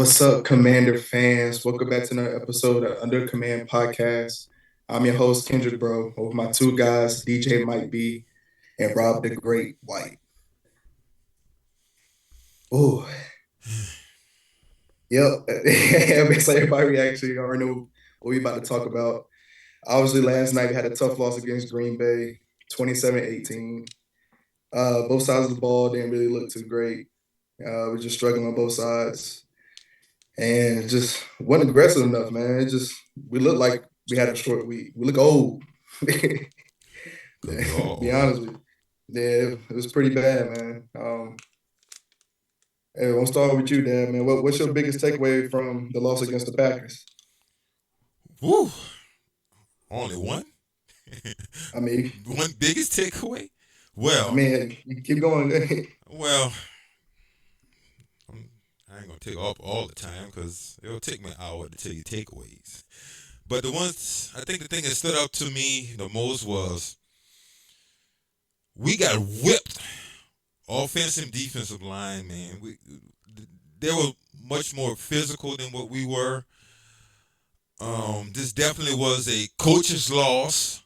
What's up, Commander fans? Welcome back to another episode of Under Command Podcast. I'm your host, Kendrick Bro, with my two guys, DJ Mike B and Rob the Great White. Oh, yep. Based on everybody actually already know what we about to talk about. Obviously, last night we had a tough loss against Green Bay, 27-18. Both sides of the ball didn't really look too great. We're just struggling on both sides. And it just wasn't aggressive enough, man. It just we looked like we had a short week. We look old. Cause we all Be old. honest with you. Yeah, it was pretty bad, man. Hey, I'll start with you, Dan, man. What's your biggest takeaway from the loss against the Packers? Woo! Only one? I mean, One biggest takeaway? I Well, mean, you keep going. well, I ain't gonna take up all the time because it'll take me an hour to tell you takeaways. But I think the thing that stood out to me the most was we got whipped. Offensive, defensive line, man. They were much more physical than what we were. This definitely was a coach's loss.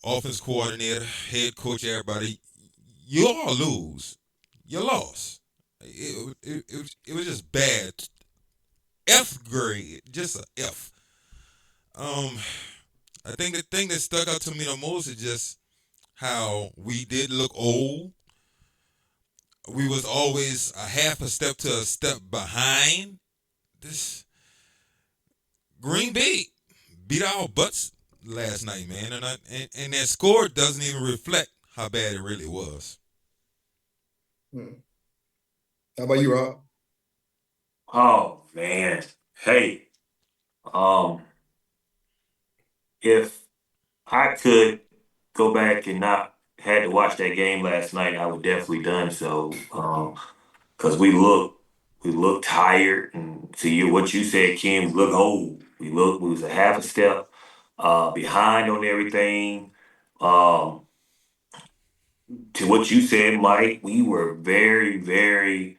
Offense coordinator, head coach, everybody. You all lose. You lost. It was just bad. F grade, just a F. Um, I think the thing that stuck out to me the most is just how we did look old. We was always a half a step to a step behind. This Green Bay beat our butts last night, man, and that score doesn't even reflect how bad it really was. Hmm. How about you, Rob? Oh man. Hey, um, if I could go back and not had to watch that game last night, I would definitely done so. Because we look tired, and to you, what you said, Kim, we look old. We was a half a step behind on everything. Um, to what you said, Mike, we were very, very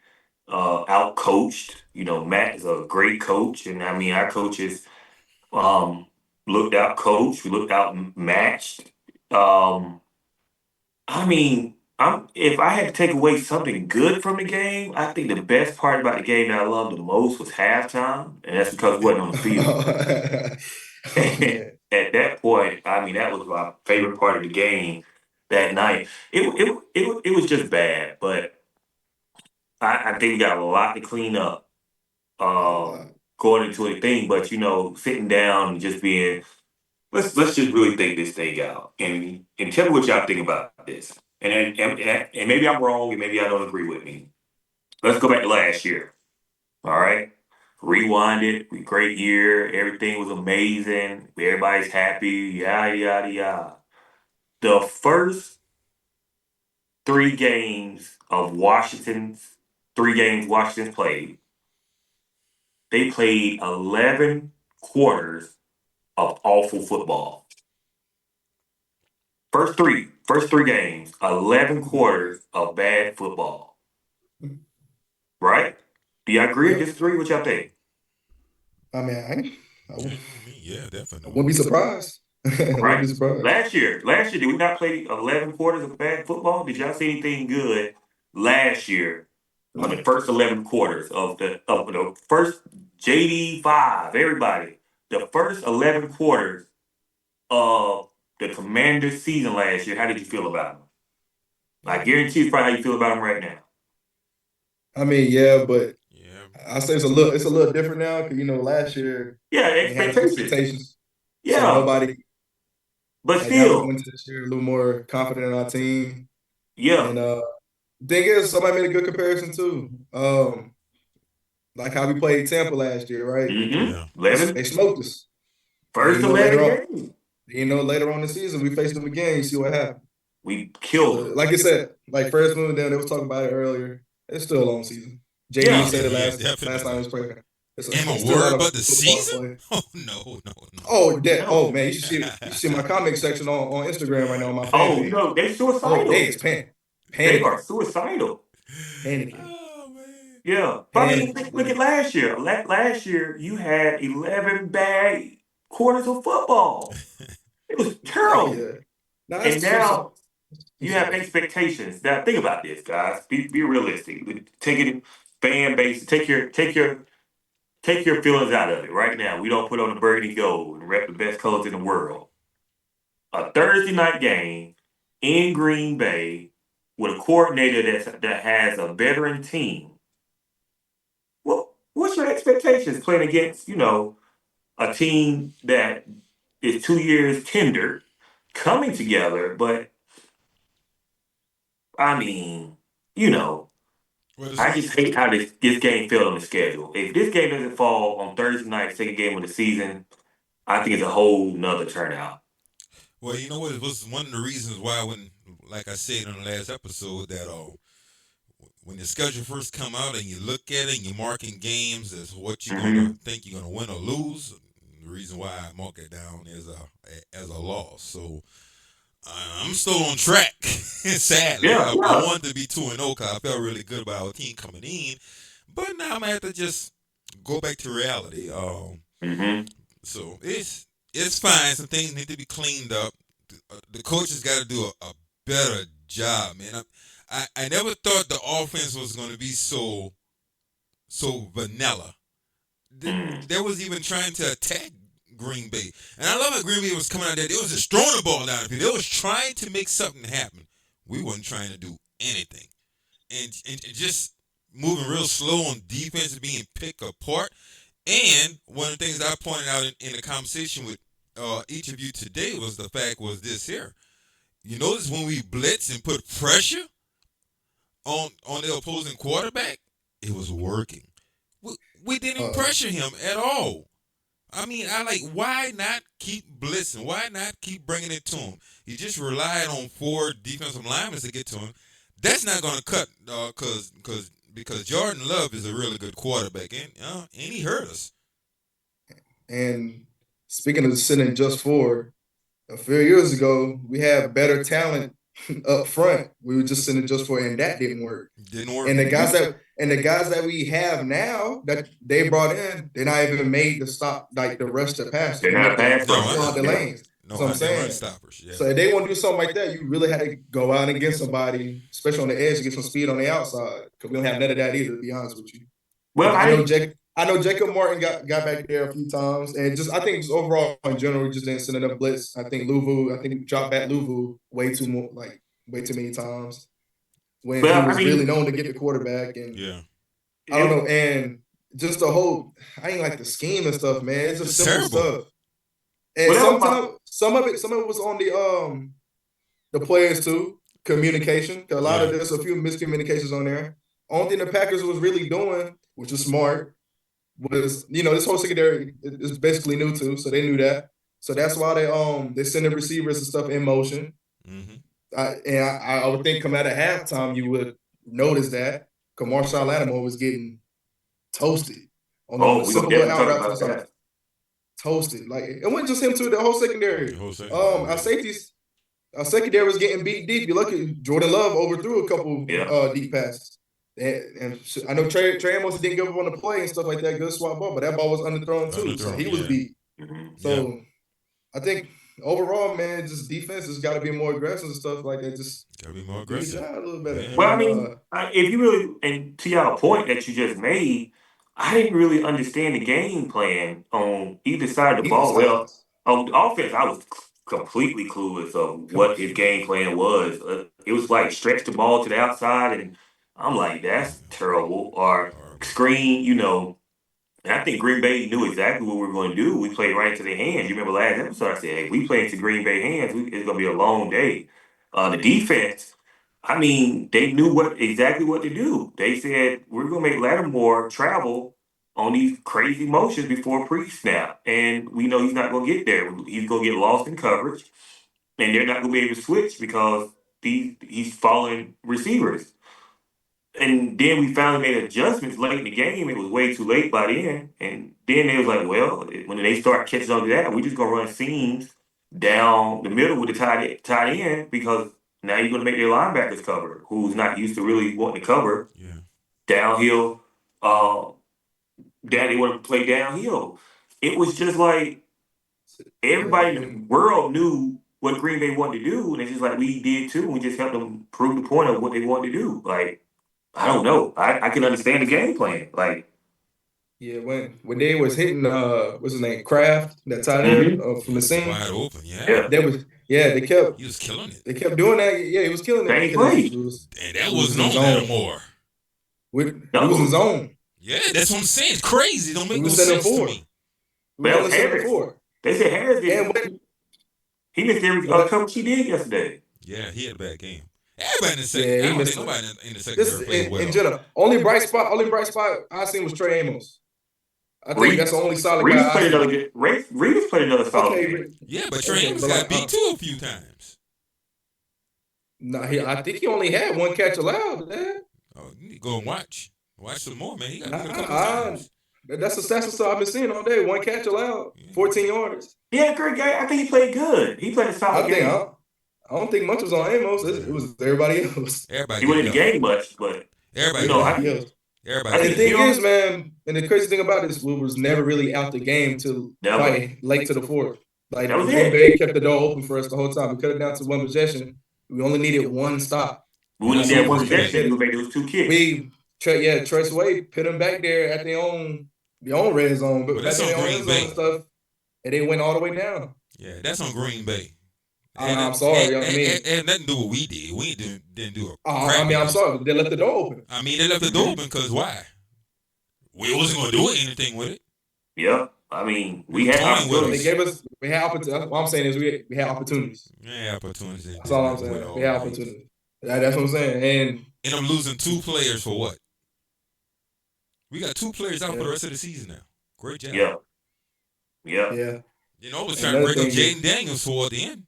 out coached. You know, Matt is a great coach, and I mean our coaches um, looked out coached. We looked out matched. Um, I mean, if I had to take away something good from the game, I think the best part about the game that I loved the most was halftime, and that's because we wasn't on the field. Oh man. At that point, I mean, that was my favorite part of the game that night. It was just bad, but I think we got a lot to clean up A lot. going into a thing. But you know, sitting down and just being let's just really think this thing out and tell me what y'all think about this. And maybe I'm wrong and maybe I don't agree with me. Let's go back to last year. All right. Rewind it. Great year. Everything was amazing. Everybody's happy. Yada yada yada. The first three games Washington played, they played 11 quarters of awful football. First three games, 11 quarters of bad football. Right? Do y'all agree or Yep. disagree? What y'all think? I mean, Yeah, I mean, yeah, I definitely. wouldn't be surprised. I wouldn't be Right. surprised. Last year, did we not play 11 quarters of bad football? Did y'all see anything good last year on the first 11 quarters of the first JD5, everybody, the first 11 quarters of the Commanders season last year? How did you feel about them? I guarantee it's probably how you feel about them right now. I mean, yeah, but Yeah, I say it's a little different now because last year Yeah, we had those expectations. expectations, so Yeah, nobody but like now we still, go into this year a little more confident in our team. yeah. And thing is, somebody made a good comparison too. Like how we played Tampa last year, right? Mm-hmm. yeah. They 11, smoked us, and first 11 games. later on in the season we faced them again. You see what happened. We killed So, them. like I said, like first moving down, they was talking about it earlier. It's still a long season. JD Yeah. said Yeah, it yeah, last time he definitely. was playing. Am I It's still a lot worried of about the football to season? play. Oh no, no, no. Oh, that. No. Oh man, you should see my comment section on Instagram right now on my fan Oh, page. no, they Oh, they suicidal. is They are panicking, suicidal. panicking. Oh man. Yeah. But I mean, look at last year. Last year, you had 11 bad quarters of football. It was Oh terrible. yeah. Now And that's now I'm you have sorry. expectations. Now think about this, guys. Be realistic. Take it fan base. Take your feelings out of it right now. We don't put on the burgundy gold and rep the best colors in the world. A Thursday night game in Green Bay with a coordinator that has a veteran team. What's your expectations playing against, a team that is 2 years tender, coming together, but I mean, you know, Well, it's I one. just hate how this game fell on the schedule. If this game doesn't fall on Thursday night, second game of the season, I think it's a whole nother turnout. Well, you know what? It was one of the reasons why, when, like I said on the last episode, that when the schedule first come out and you look at it and you're marking games as what you're Mm-hmm. gonna think you're gonna win or lose, the reason why I mark it down as a loss. So I'm still on track. Sadly, Yeah, I yeah. wanted to be 2-0 because I felt really good about our team coming in, but now I'm gonna have to just go back to reality. Mm-hmm. So it's fine. Some things need to be cleaned up. The coaches got to do a better job, man. I never thought the offense was going to be so vanilla. Mm. They was even trying to attack Green Bay, and I love how Green Bay was coming out there. They was just throwing the ball down the field. They was trying to make something happen. We wasn't trying to do anything, and just moving real slow on defense, being picked apart. And one of the things I pointed out in the conversation with each of you today was the fact was this here. You notice when we blitz and put pressure on the opposing quarterback, it was working. We didn't Uh, pressure him at all. I mean, why not keep blitzing? Why not keep bringing it to him? He just relied on 4 defensive linemen to get to him. That's not going to cut because Jordan Love is a really good quarterback, and he hurt us. and speaking of sending just four, a few years ago, we had better talent up front. We were just sending just four, and that didn't work. Didn't work. And the guys that we have now that they brought in, they're not even made to stop like the rush to pass They're to not make the pass clog rushers. the Yeah. lanes. No, So I'm they're run saying. stoppers. Yeah. So if they want to do something like that, you really had to go out and get somebody, especially on the edge, to get some speed on the outside. Because we don't have none of that either, to be honest with you. Well, I know Jacob Martin got back there a few times, and I think just overall in general, we just didn't send enough blitz. I think dropped back Luvu way too many times when he was really known to get the quarterback. And Yeah. I don't know, and just the whole I ain't like the scheme and stuff, man. It's just simple stuff. And sometimes some of it was on the players too. Communication. A lot of there's a few miscommunications on there. Only thing the Packers was really doing, which was smart, was this whole secondary is basically new too, so they knew that. So that's why they send the receivers and stuff in motion. Mm-hmm. I would think come out of halftime you would notice that because Marshawn Lattimore was getting toasted on the simple little out routes and stuff. Toasted, like it wasn't just him too. The whole secondary. Our secondary was getting beat deep. You look at Jordan Love overthrew a couple deep passes. And I know Trey Amos didn't give up on the play and stuff like that. Good swap ball, but that ball was underthrown too. So he was beat. Mm-hmm. So I think overall, man, just defense has got to be more aggressive and stuff like that. Just got to be more aggressive. A little better. Yeah. Well, I mean, if you really, and to y'all point that you just made, I didn't really understand the game plan on either side of the ball. Well, on the offense, I was completely clueless of what his game plan was. It was like stretch the ball to the outside, and I'm like, that's terrible. Or screen, and I think Green Bay knew exactly what we were going to do. We played right into their hands. You remember last episode, I said, hey, we play into Green Bay hands, it's going to be a long day. The defense, I mean, they knew exactly what to do. They said, we're going to make Lattimore travel on these crazy motions before pre-snap. And we know he's not going to get there. He's going to get lost in coverage. And they're not going to be able to switch because he's falling receivers. And then we finally made adjustments late in the game. It was way too late by then. And then they was like, well, when they start catching on to that, we're just going to run seams down the middle with the tight end because now you're going to make their linebackers cover, who's not used to really wanting to cover downhill Daddy wanted to play downhill. It was just like everybody in the world knew what Green Bay wanted to do, and it's just like we did too. We just helped them prove the point of what they wanted to do. Like, I don't know. I can understand the game plan. Like, Yeah, when they was hitting what's his name, Kraft, that tight end Mhm. from the scene. Wide open, yeah, That was they kept He was killing it. doing that. Yeah, he was killing it Same because play. it was And that it was wasn't in on zone. anymore. It was in zone. Yeah, that's what I'm saying. It's crazy. Don't We make no was sending sense to four. me. We was Well, only sending Harris. four. They said Harris And did. He missed every What? coverage he did yesterday. Yeah, he had a bad game. Everybody in the second. Yeah, I he don't missed think it. nobody in the second This half played well. in general. Only bright spot I seen was Trey Amos. I think that's the only solid Reeves guy I played seen. another good. Reeves played another solid Okay, game. Yeah, but Trey okay, Amos but got like, beat too a few times. no, I think he only had one catch allowed. Man. Oh, you need to go and watch. Watch some more, man. He got beat a couple Nah, times. that's the stats and stuff I've been seeing all day. One catch allowed, 14 yards. Yeah, great game. I think he played good. He played a solid game. I don't think much was on Amos. It was everybody else. Everybody He wasn't in the get game much, but Everybody you know, get I help. think Everybody I And think the get thing help. is, man, and the crazy thing about this, we was never really out the game till Never. probably late to the fourth. Like That was Green it. Bay kept the door open for us the whole time. We cut it down to one possession. We only needed one stop. we wouldn't And I have know one we could've possession. did You it. would make those two kicks. Tress Way put them back there at their own red zone, but that's back in on their own Green red zone Bay. and stuff. And they went all the way down. Yeah, that's on Green Bay. I'm sorry. It had nothing to do with what we did. We didn't do a crap. I mean, I'm sorry. They left the door open. I mean, they left the door open because why? We wasn't going to do anything with it. Yeah, I mean, we We had toying with opportunities. They gave us. We had opportunities. What I'm saying is we had opportunities. Yeah, opportunities. That's all I'm saying. We had opportunities. That's what I'm saying. And I'm losing 2 players for what? We got 2 players out for the rest of the season now. Great job. Yeah. Yeah. You know, I was trying to break up Jaden Daniels toward the end.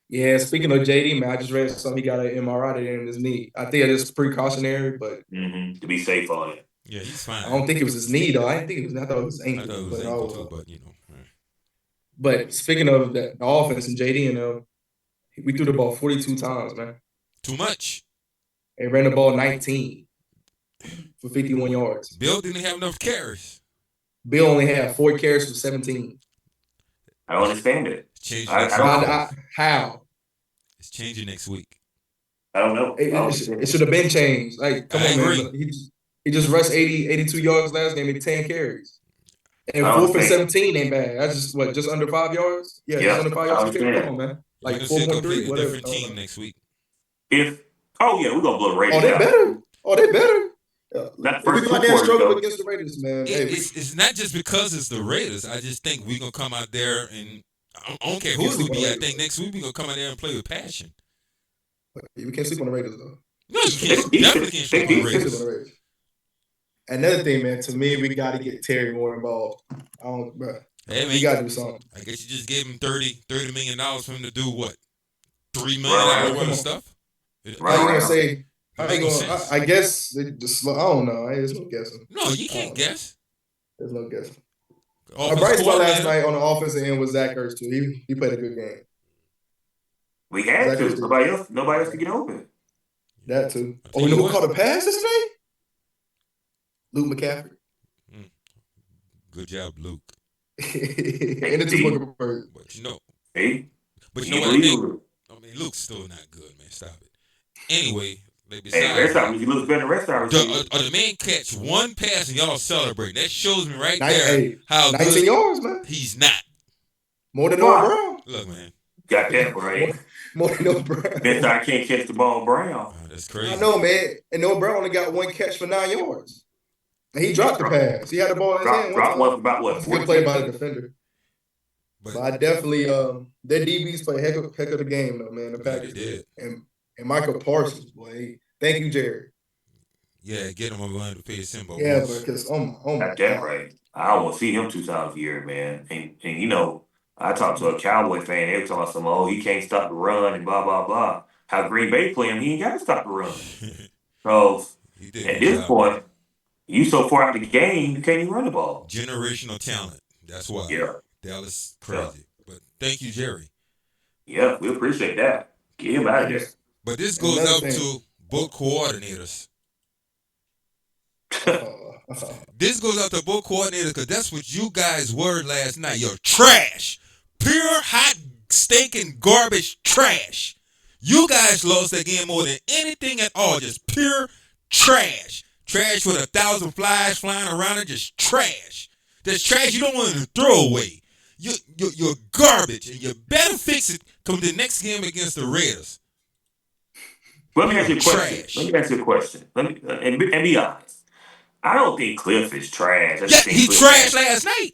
Yeah, speaking of JD, man, I just read something. He got an MRI in his knee. I think it's precautionary, but To be safe on it. Yeah, he's fine. I don't think it was his knee though. I didn't think it was. I thought it was I ankle. thought it was ankle too, but you know. But speaking of the offense and JD and we threw the ball 42 times, man. Too much. They ran the ball 19 for 51 yards. Bill didn't have enough carries. Bill only had 4 carries for 17. I don't understand it. How? It's changing next week. I don't know. It should have been changed. Like, come on, agree. man. He just rushed 82 yards last game and 10 carries. And I don't 4 for think- 17 ain't bad. That's just just under 5 yards? Yeah, just under 5 yards. Come on, man. Like You're gonna see a 4.3, completely whatever. different team next week. We're gonna blow the Raiders Oh, they out. better. They better. Not If first we go two out there and quarters, struggle though. against the Raiders, man. It's not just because it's the Raiders. I just think we're gonna come out there and I don't care who it will be. I think next week we're gonna come out there and play with passion. We can't sleep on the Raiders though. No, you can't. Definitely can't sleep on the Raiders. Another thing, man. To me, we got to get Terry more involved. Hey, man, we got to do something. I guess you just gave him $30 million for him to do what? $3 million worth of stuff. How you gonna say? I guess they just. I don't know. There's no guessing. No, you can't guess. There's no guessing. Offensive Bright spot last coordinator. night on the offensive end was Zach Ertz too. He played a good game. We had Zach to. Ertz. Nobody else could get open. That too. I Oh, tell you you know who what. caught a pass this night? Luke McCaffrey. Good job, Luke. And the 2 Booker Bird. But you know, Hey, but you you know what I think? believe it. I mean, Luke's still not good, man. Stop it. Anyway, Hey, besides rest time, you look better than the rest of our receivers. the man catch one pass and y'all celebrate. That shows me right Hey, there how 19 good yards, man. he's not. More than Noah Brown. Look, man. Got that right. More than Noah Brown. Best I can't catch the ball, Brown. Oh, that's crazy. I know, man. And Noah Brown only got 1 catch for 9 yards. And he dropped the pass. He had the ball in his hand. Dropped one for about what? Good play by the defender. But I definitely their DBs play heck of the game though, man. The Packers did. And Michael Parsons, boy. Thank you, Jerry. yeah, get him over to pay Simba. Yeah, because oh my Got that God. right. I don't want to see him 2 times a year, man. And you know, I talked to a Cowboy fan. They were talking about some, he can't stop the run and blah blah blah. How Green Bay play him, he ain't got to stop the run. So He did at a good this job. point, you so far out of the game, you can't even run the ball. Generational talent. That's why. Yeah. Dallas crazy. But thank you, Jerry. Yeah, we appreciate that. Get him out of there. But this goes Another out thing. to both coordinators. This goes out to both coordinators because that's what you guys were last night. You're trash. Pure, hot, stinking, garbage trash. You guys lost that game more than anything at all. Just pure trash. Trash with 1,000 flies flying around it. Just trash. That's trash you don't want to throw away. You're garbage, and you better fix it come the next game against the Raiders. Let me ask you a question. Trash. Let me ask you a question. And be honest. I don't think Cliff is trash. I Yeah, just think he Cliff trashed last night.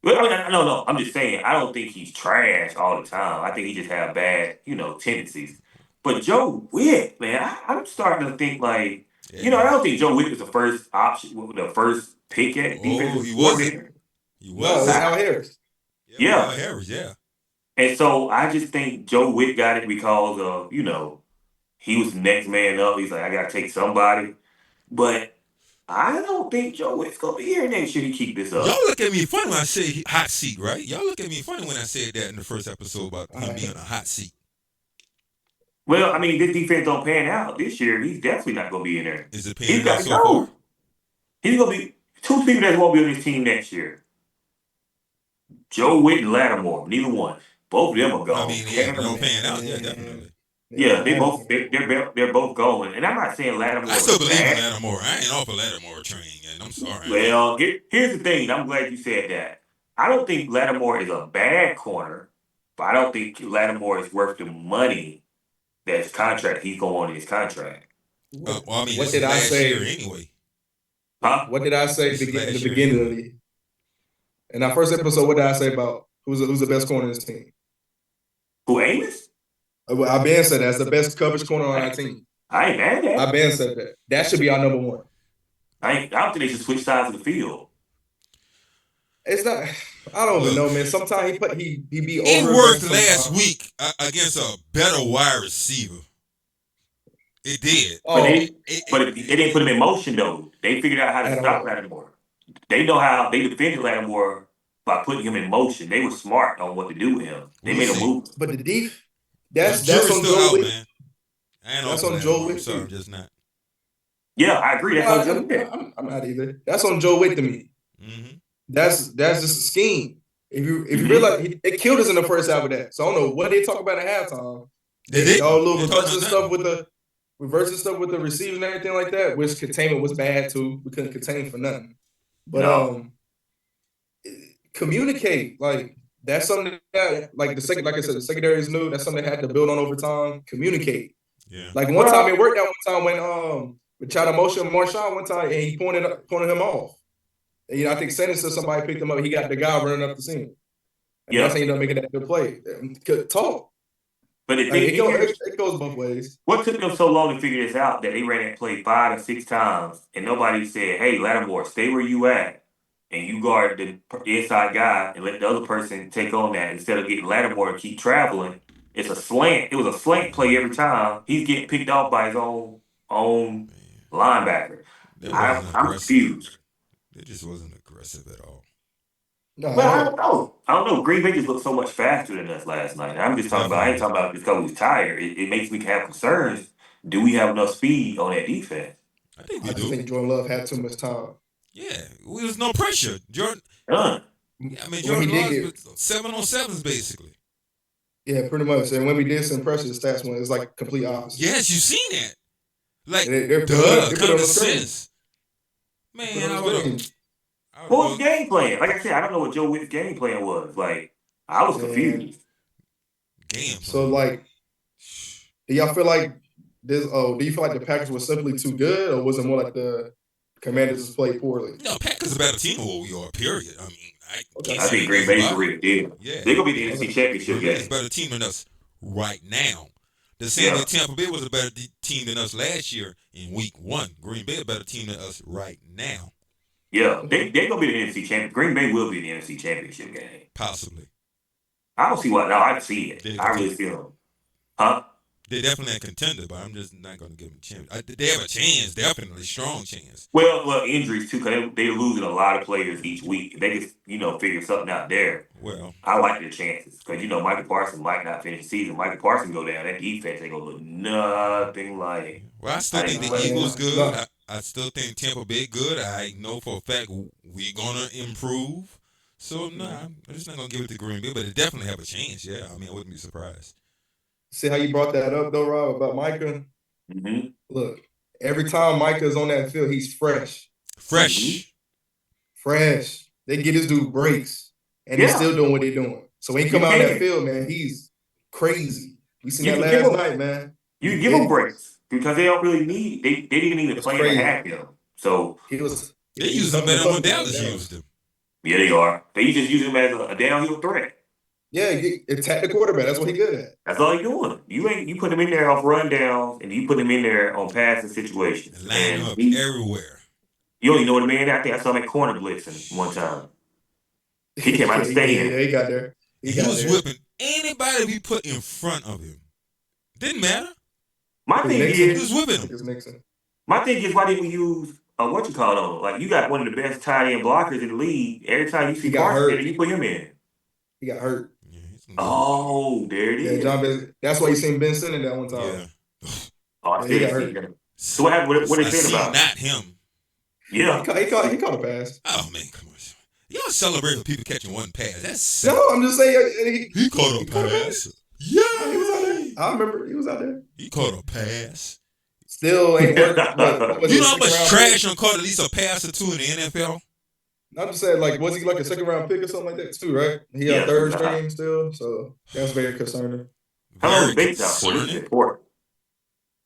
Well, I mean, no. I'm just saying. I don't think he's trash all the time. I think he just have bad, tendencies. But Joe Witt, man, I'm starting to think like, Yeah. I don't think Joe Witt was the first option, the first pick at Oh, defensive he coordinator. wasn't. He No, it was wasn't. Al Harris. Yeah. Al Harris, yeah. And so I just think Joe Witt got it because of, he was the next man up. He's like, I got to take somebody. But I don't think Joe Witt's going to be here next year to keep this up. Y'all look at me funny when I say hot seat, right? Y'all look at me funny when I said that in the first episode about him being a hot seat. Well, I mean, this defense don't pan out this year. He's definitely not going to be in there. Is it He's panning got out to so go. far? He's going to be two people that won't be on this team next year. Joe Witt and Lattimore, neither one. Both of them are gone. I mean, yeah, if they don't pan out, yeah, definitely. Yeah, they're both going. And I'm not saying Lattimore. I still is believe in bad. Lattimore. I ain't off a Lattimore train, and I'm sorry. Well, here's the thing. I'm glad you said that. I don't think Lattimore is a bad corner, but I don't think Lattimore is worth the money that's contract he's going on in his contract. Well, I mean, What this did is I last say? year anyway. Huh? What did I say This in is the last year beginning of the anyway. league? In our first episode, what did I say about who's the best corner in this team? Who, Amos? I been said that's the best coverage corner on our team. I ain't mad at that. I been said that. That should be our number one. I don't think they should switch sides of the field. It's not. I don't even know, man. Sometimes he be over. It worked last week against a better wide receiver. It did. Oh, But they didn't put him in motion, though. They figured out how to At stop all. Lattimore. They know how they defended Lattimore by putting him in motion. They were smart on what to do with him. They made a move. but the deep. The That's jury's on still Joe out, Witt. man. I ain't That's off on of Joe Lattimore. I'm Witt, sorry, too. just not. Yeah, I agree. That's on Joe Witt. I'm not either. That's on Joe Witt to me. Mm-hmm. That's just a scheme. If you Mhm. realize it killed us in the first half of that. So I don't know what they talk about at halftime. All little They talk reversing about stuff with the receivers and everything like that, which containment was bad too. We couldn't contain for nothing. But No. communicate. Like that's something that like I said, the secondary is new. That's something they had to build on over time. Communicate. Yeah. Like one time it worked out one time when we tried to motion Marshawn one time and he pointed him off. And, I think Sanders said somebody picked him up. He got the guy running up the seam. And that's how he ended up making that good play. Good talk. But the Like, thing it goes both ways. what took them so long to figure this out that they ran that play 5 or 6 times and nobody said, hey, Lattimore, stay where you at and you guard the inside guy and let the other person take on that instead of getting Lattimore and keep traveling. It's a slant. It was a slant play every time. He's getting picked off by his own linebacker. I'm confused. It just wasn't aggressive at all. No, Well, I don't know. Green Bay just looked so much faster than us last night. I ain't talking about because we was tired. It makes me have concerns. Do we have enough speed on that defense? I think I we just do. think Jordan Love had too much time. Yeah, there was no pressure. Jordan. None. I mean, When Jordan he Love did was 7-on-7s basically. Yeah, pretty much. And when we did some pressure, the stats went, it's like complete opposite. Yes, you seen that. Like, They put common on the screen. sense. Man, Put on I the would screen. have. What was the game plan? Like I said, I don't know what Joe Witt's game plan was. Like, I was confused. Game plan. So like, do y'all feel like this? Do you feel like the Packers were simply too good, or was it more like the Commanders just played poorly? No, Packers a better team than what we are. Period. I mean, I can't I say think Green anything Bay's about a it. real deal. Yeah, They're gonna be the NFC Championship Green Bay is a game. better team than us right now. The same way Yeah. Tampa Bay was a better team than us last year in Week 1. Green Bay a better team than us right now. Yeah, they're gonna be the NFC champion. Green Bay will be the NFC Championship game. Possibly. I don't see why. No, I see it. Yeah, I really feel them. Huh? They're definitely a contender, but I'm just not going to give them a chance. They have a chance, definitely strong chance. Well, injuries too, because they're losing a lot of players each week. If they can, figure something out there. Well, I like their chances because Michael Parsons might not finish the season. Michael Parsons go down, that defense ain't gonna look nothing like. well, I still think the Man, Eagles good. no. I still think Tampa Bay good. I know for a fact we're gonna improve. So no, I'm just not gonna give it to Green Bay, but it definitely have a chance. Yeah, I mean, I wouldn't be surprised. See how you brought that up though, Rob, about Micah? Mm-hmm. Look, every time Micah's on that field, he's fresh. Fresh. Fresh. They get this dude breaks, and he's Yeah. still doing what they're doing. So when he come out on that field, man, he's crazy. We seen that last night, man. You give them breaks because they don't really need. They didn't even play crazy. to have him. So He was. They use him better than when Dallas used him. Yeah, they are. They just use him as a downhill threat. Yeah, attack the quarterback. That's what he good at. That's all he doing. You put him in there off rundowns, and you put him in there on passing situations. And line him up everywhere. You only know the man. I think I saw him at corner blitzing one time. He came out of stadium. Yeah, he got there. He was whipping anybody we put in front of him. Didn't matter. My thing is, he was whipping him. My thing is, why didn't we use what you call it on? Like, you got one of the best tight end blockers in the league. Every time you see Parsons, you put him in. He got hurt. Yeah, oh, there it is. John that's why you seen Ben Simmons that one time. Yeah. He got hurt. So what happened? What they saying about? Not him. Yeah, he caught a pass. Oh man, come on. Y'all celebrate for people catching one pass. That's sick. No, I'm just saying he caught a pass. Yeah, he was out there. I remember he was out there. He caught a pass. Still ain't working. You know how much trash on caught at least a pass or two in the NFL? I'm just saying, like, was he like a second round pick or something like that too, right? He had third string still, so that's very concerning. How long Bates out for?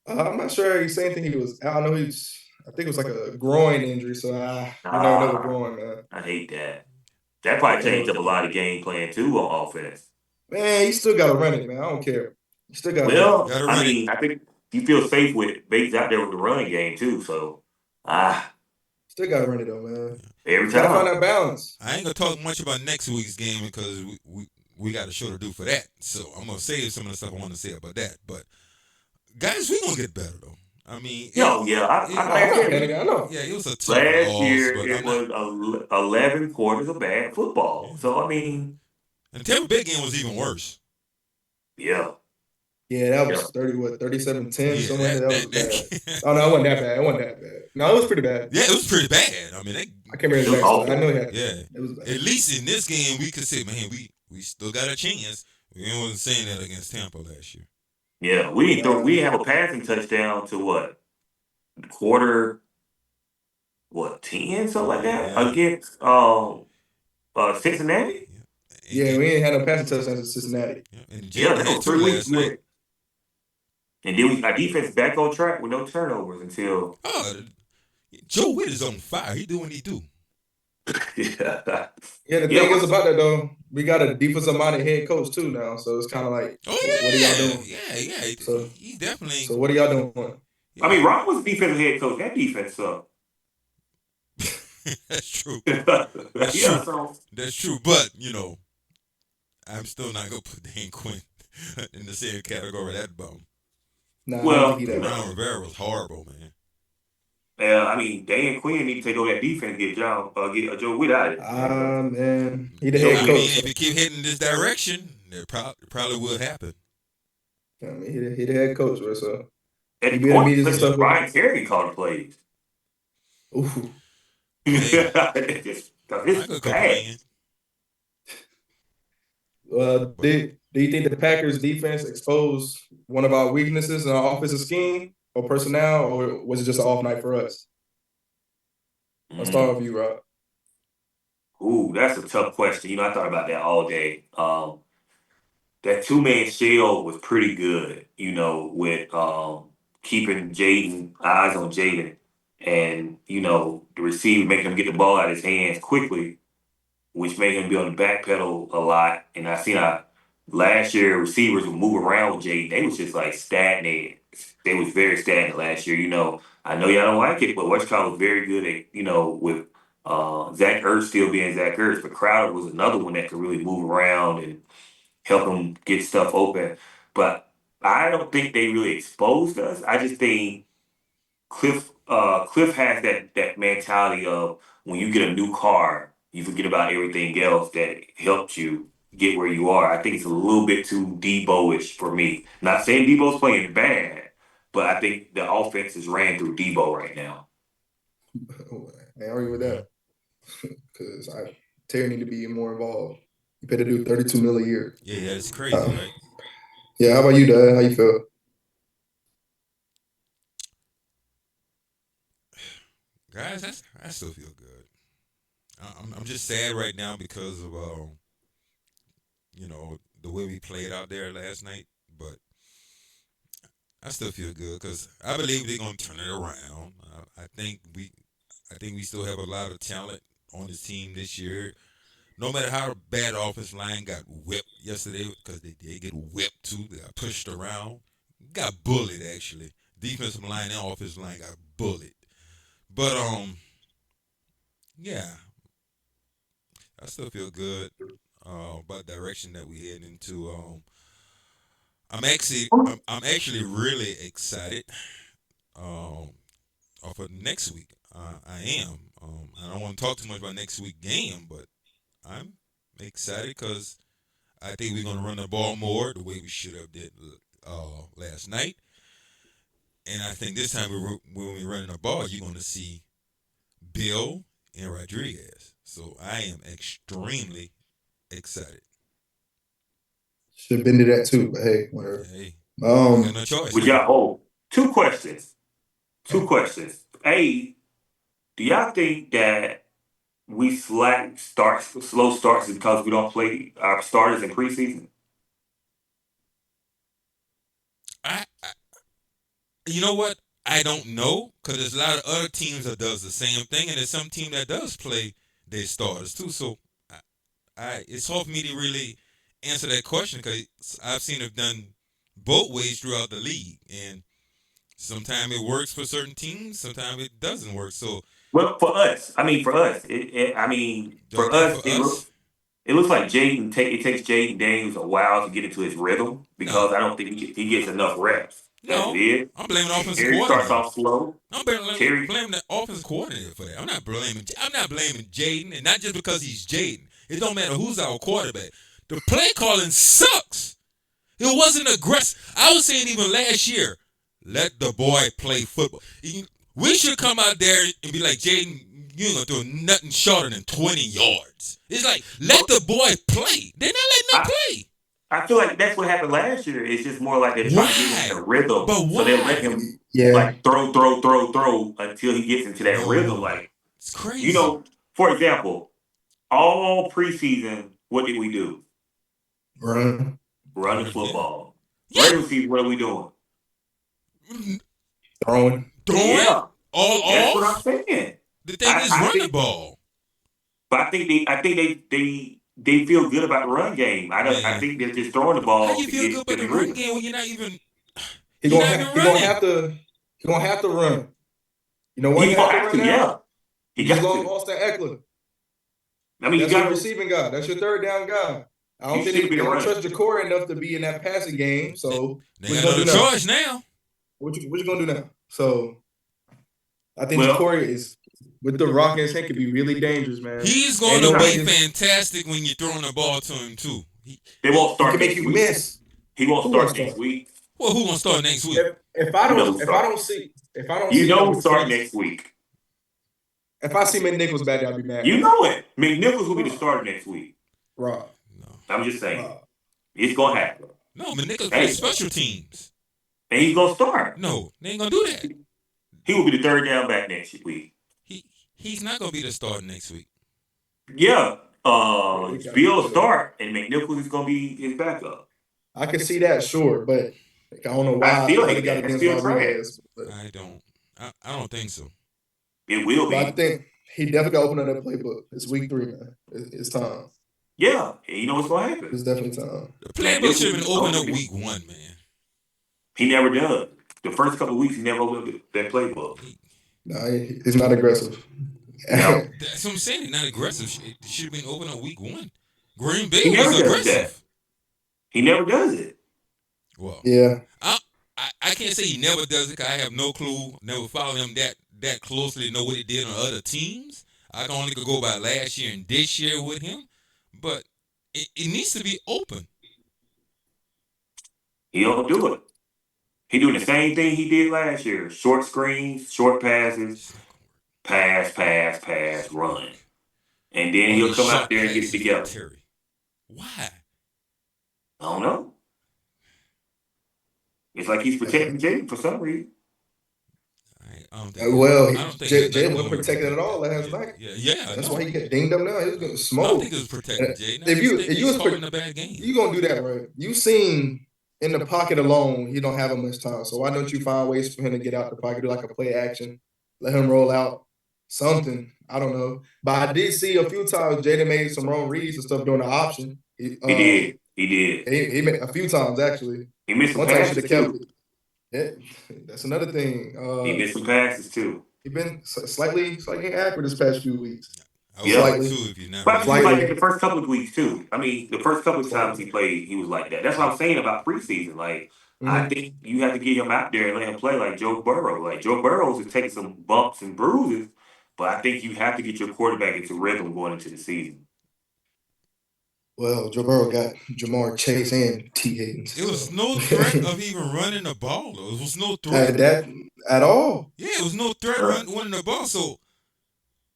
I'm not sure he's saying anything. He was. I know he's. I think it was like a groin injury, so I never know what groin, man. I hate that. That probably changed up a lot of game plan too on offense. Man, you still got to run it, man. I don't care. You still got. Well, I mean, I think you feel safe with Bates out there with the running game too. So, still got to run it though, man. Every time. Gotta find that balance. I ain't gonna talk much about next week's game because we got a show to do for that. So I'm gonna save some of the stuff I want to say about that. But guys, we gonna get better though. I mean, I know. Yeah, it was a tough last year. It was 11 quarters of bad football. So I mean, and Tampa Bay game was even worse. Yeah. Yeah, that was 37-10, something like that. Was bad. Oh no, it wasn't that bad. It wasn't that bad. No, it was pretty bad. Yeah, it was pretty bad. I mean, I can't remember exactly. I know it. It was bad. At least in this game, we could say, man, we still got a chance. We wasn't saying that against Tampa last year. Yeah, we have a passing touchdown to what? Quarter 10, something like that, against Cincinnati? Yeah, we ain't had no passing touchdowns in Cincinnati. That was 3 weeks ago. And then our defense back on track with no turnovers until Joe Witt is on fire. He do what he do. Yeah, the thing is about that though, we got a defensive-minded head coach too now, so it's kind of like, what are y'all doing? Yeah. So he definitely. So what are y'all doing? I mean, Rock was the defensive head coach. That defense sucked. That's true. That's true. That's true. But I'm still not gonna put Dan Quinn in the same category that bum. Nah, Ron Rivera was horrible, man. I mean, Dan Quinn need to take over that defense, get Joe Witt out of it. Man, he the head coach. If you keep hitting this direction, it probably will happen. I mean, he the head coach, right? So at the point, Brian Terry called the plays. Ooh. It's bad. Do you think the Packers defense exposed one of our weaknesses in our offensive scheme or personnel, or was it just an off night for us? Let's start with you, Rob. Ooh, that's a tough question. I thought about that all day. That two-man shell was pretty good, with keeping eyes on Jaden, and, the receiver, making him get the ball out of his hands quickly, which made him be on the back pedal a lot. And I seen last year receivers would move around with Jaden. They was just like stagnated. They was very stagnant last year. I know y'all don't like it, but Westcott was very good at, with Zach Ertz still being Zach Ertz. But Crowder was another one that could really move around and help him get stuff open. But I don't think they really exposed us. I just think Cliff has that mentality of when you get a new car, you forget about everything else that helped you get where you are. I think it's a little bit too Debo-ish for me. Not saying Debo's playing bad, but I think the offense is ran through Debo right now. I ain't argue with that because Terry need to be more involved. You better do 32 mil a year. Yeah, it's crazy, right? Yeah, how about you, Dad? How you feel? Guys, I still feel good. I'm just sad right now because of the way we played out there last night, but I still feel good because I believe they're gonna turn it around. I think we still have a lot of talent on this team this year. No matter how bad the offensive line got whipped yesterday, because they did get whipped too, they got pushed around, got bullied actually. Defensive line and offensive line got bullied. But yeah, I still feel good about the direction that we head into. I'm actually really excited for next week. I am. I don't want to talk too much about next week game, but I'm excited because I think we're gonna run the ball more the way we should have did last night. And I think this time when we running the ball, you're gonna see Bill and Rodriguez. So I am extremely excited. Should have been to that too, but hey, whatever. Hey, we got Um, no choice We now. got two questions. Two questions. A, do y'all think that we slow starts because we don't play our starters in preseason? I you know what? I don't know because there's a lot of other teams that does the same thing, and there's some team that does play their starters too. So it's hard for me to really answer that question because I've seen it done both ways throughout the league, and sometimes it works for certain teams, sometimes it doesn't work. So Well, for us, do I think for us? it looks like it takes Jaden Daniels a while to get into his rhythm because No, I don't think he gets enough reps as it no. is. I'm blaming the offensive Terry starts coordinator. off slow. I'm Terry, blaming the offensive coordinator for that. I'm not blaming Jaden, and not just because he's Jaden. It don't matter who's our quarterback. The play calling sucks. It wasn't aggressive. I was saying even last year, let the boy play football. We should come out there and be like, Jaden, you ain't gonna do nothing shorter than 20 yards. It's like, let the boy play. They're not letting him I, play. I feel like that's what happened last year. It's just more like they're trying to get him in Why? a rhythm, But so they'll let why? him yeah, like throw until he gets into that rhythm. No. Like It's crazy. for example, all preseason, what did we do? run, Run the Yeah. football. Yeah. Regular season, what are we doing? throwing. Throwing Yeah, all that's what I'm off. saying. The thing I, is, I run the think, ball. but I think they feel good about the run game. I Man, think they're just throwing the how ball you to feel good get about them the in run rhythm. game when you're not even He gonna running? have to run. You know why He's he have gonna to have run to, now? yeah. He You just got lost to. Austin Eckler. I mean, you That's your got to. receiving guy. That's your third down guy. I You don't think should have they been don't running. trust Ja'Cory enough to be in that passing game. So They what you got gonna no do now? choice now. What you gonna do now? So I think Well, Ja'Cory is with the rock in his hand could be really dangerous, man. He's going Ain't to no be niggas. fantastic when you're throwing the ball to him too. they won't He start can make next you week. miss. He won't Who won't start next start? week. Well, who gonna start next week? You know who start. If I don't You see know him who start replace next week. if I see McNichols back there, I'll be mad. You know it. McNichols will be the Rob, starter next week. Rob, No, I'm just saying. Rob. It's gonna happen. no. McNichols plays Hey, special teams. and he's gonna start. No, they ain't gonna do that. He will be the third down back next week. He he's not gonna be the starter next week. Yeah. Yeah, he gotta be Bill will better. start, and McNichols is gonna be his backup. I can see that, sure, but like, I don't know I why still they hate got that. That's against still trash. Rodriguez, I don't. I don't think so. It will but I be. think he definitely got to open up that playbook. It's week 3, man. It's time. Yeah. And you know what's gonna happen. It's definitely time. The playbook should McNichols have is been opened supposed up to be. week 1, man. He never does. The first couple of weeks, he never opened up that playbook. Nah, it's not aggressive. No, That's what I'm saying. He's not aggressive. It should have been opened up week 1. Green Bay he never was does that. aggressive. He never does it. Well, Yeah, I can't say he never does it 'cause I have no clue. Never followed him that closely to know what he did on other teams. I can only go by last year and this year with him. But it needs to be open. He don't do it. He doing the same thing he did last year: short screens, short passes. It's not gonna work. pass, run. And then All he'll these come out short there and get it passes from together. Terry. Why? I don't know. It's like he's protecting Jaden for some reason. I don't think. Well, I don't think it had Jay nothing to wasn't do with protected at protecting all that. last night. Yeah. That's No, why he got dinged up now. He was getting I don't smoked. think it was protecting Jaden. I If just think you he's was calling a bad game. you gonna do that, right? You seen in the pocket alone, he don't have much time. So why don't you find ways for him to get out the pocket, do like a play action, let him roll out something? I don't know. But I did see a few times Jaden made some wrong reads and stuff during the option. He did. He did. He made a few times actually. He missed some One time should passes have kept too. it. Yeah, that's another thing. He missed some passes too. He been slightly inaccurate this past few weeks. I would Yeah. like too if you're not. But I think he was Slightly. like that the first couple of weeks too. I mean, the first couple of times he played, he was like that. That's what I'm saying about preseason. Like, I think you have to get him out there and let him play like Joe Burrow. Like Joe Burrow is taking some bumps and bruises, but I think you have to get your quarterback into rhythm going into the season. Well, Joe Burrow got Jamar Chase and T. Higgins. It was no threat of even running the ball. Though. It was no threat. that at all. Yeah, it was no threat running the ball. So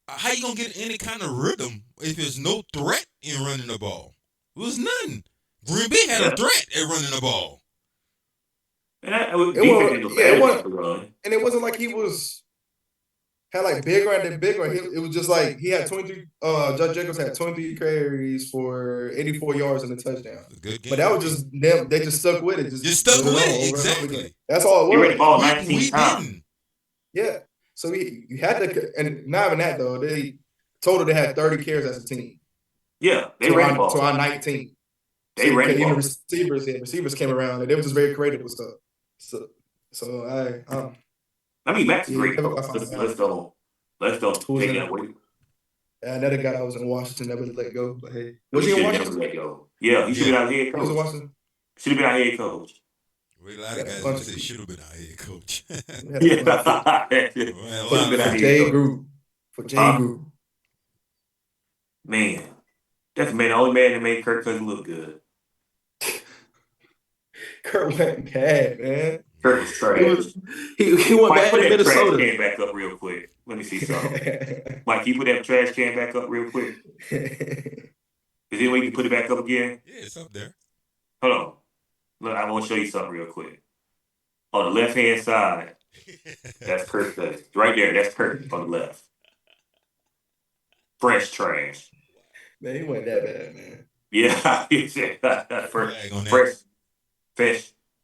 how you gonna get any kind of rhythm if there's no threat in running the ball? It was nothing. Green Bay had a threat at running the ball. And it wasn't like he was had like bigger and bigger. It was just like he had 23. Josh Jacobs had 23 carries for 84 yards and a touchdown. Good game. But that was just them. They just stuck with it. Just stuck with it. Exactly. That's all it was. He ran the ball 19 times. Didn't. Yeah. So you had to, and not even that though. They total they had 30 carries as a team. Yeah, they ran the ball. To our 19. They ran the ball. Even receivers came around and they were just very creative with stuff. So I mean, Matt's great. Let's don't take that away. Another guy that was in Washington that was let go. But hey, was he in Washington? Let go. Yeah, he should have been our head coach. He was in Washington. Should have been our head coach. A lot of guys say should have been our head coach. For Jay Group. Man, that's the only man that made Kirk Cousins look good. Kirk went bad, man. Kirk was trash. He went bad in Minnesota. Trash can back up real quick. Let me see something. Mike, you put that trash can back up real quick. Is there any way you can put it back up again? Yeah, it's up there. Hold on. Look, I want to show you something real quick. On the left-hand side, that's Kirk Cousins. Right there, that's Kirk on the left. Fresh trash. Man, he wasn't that bad, man. Yeah,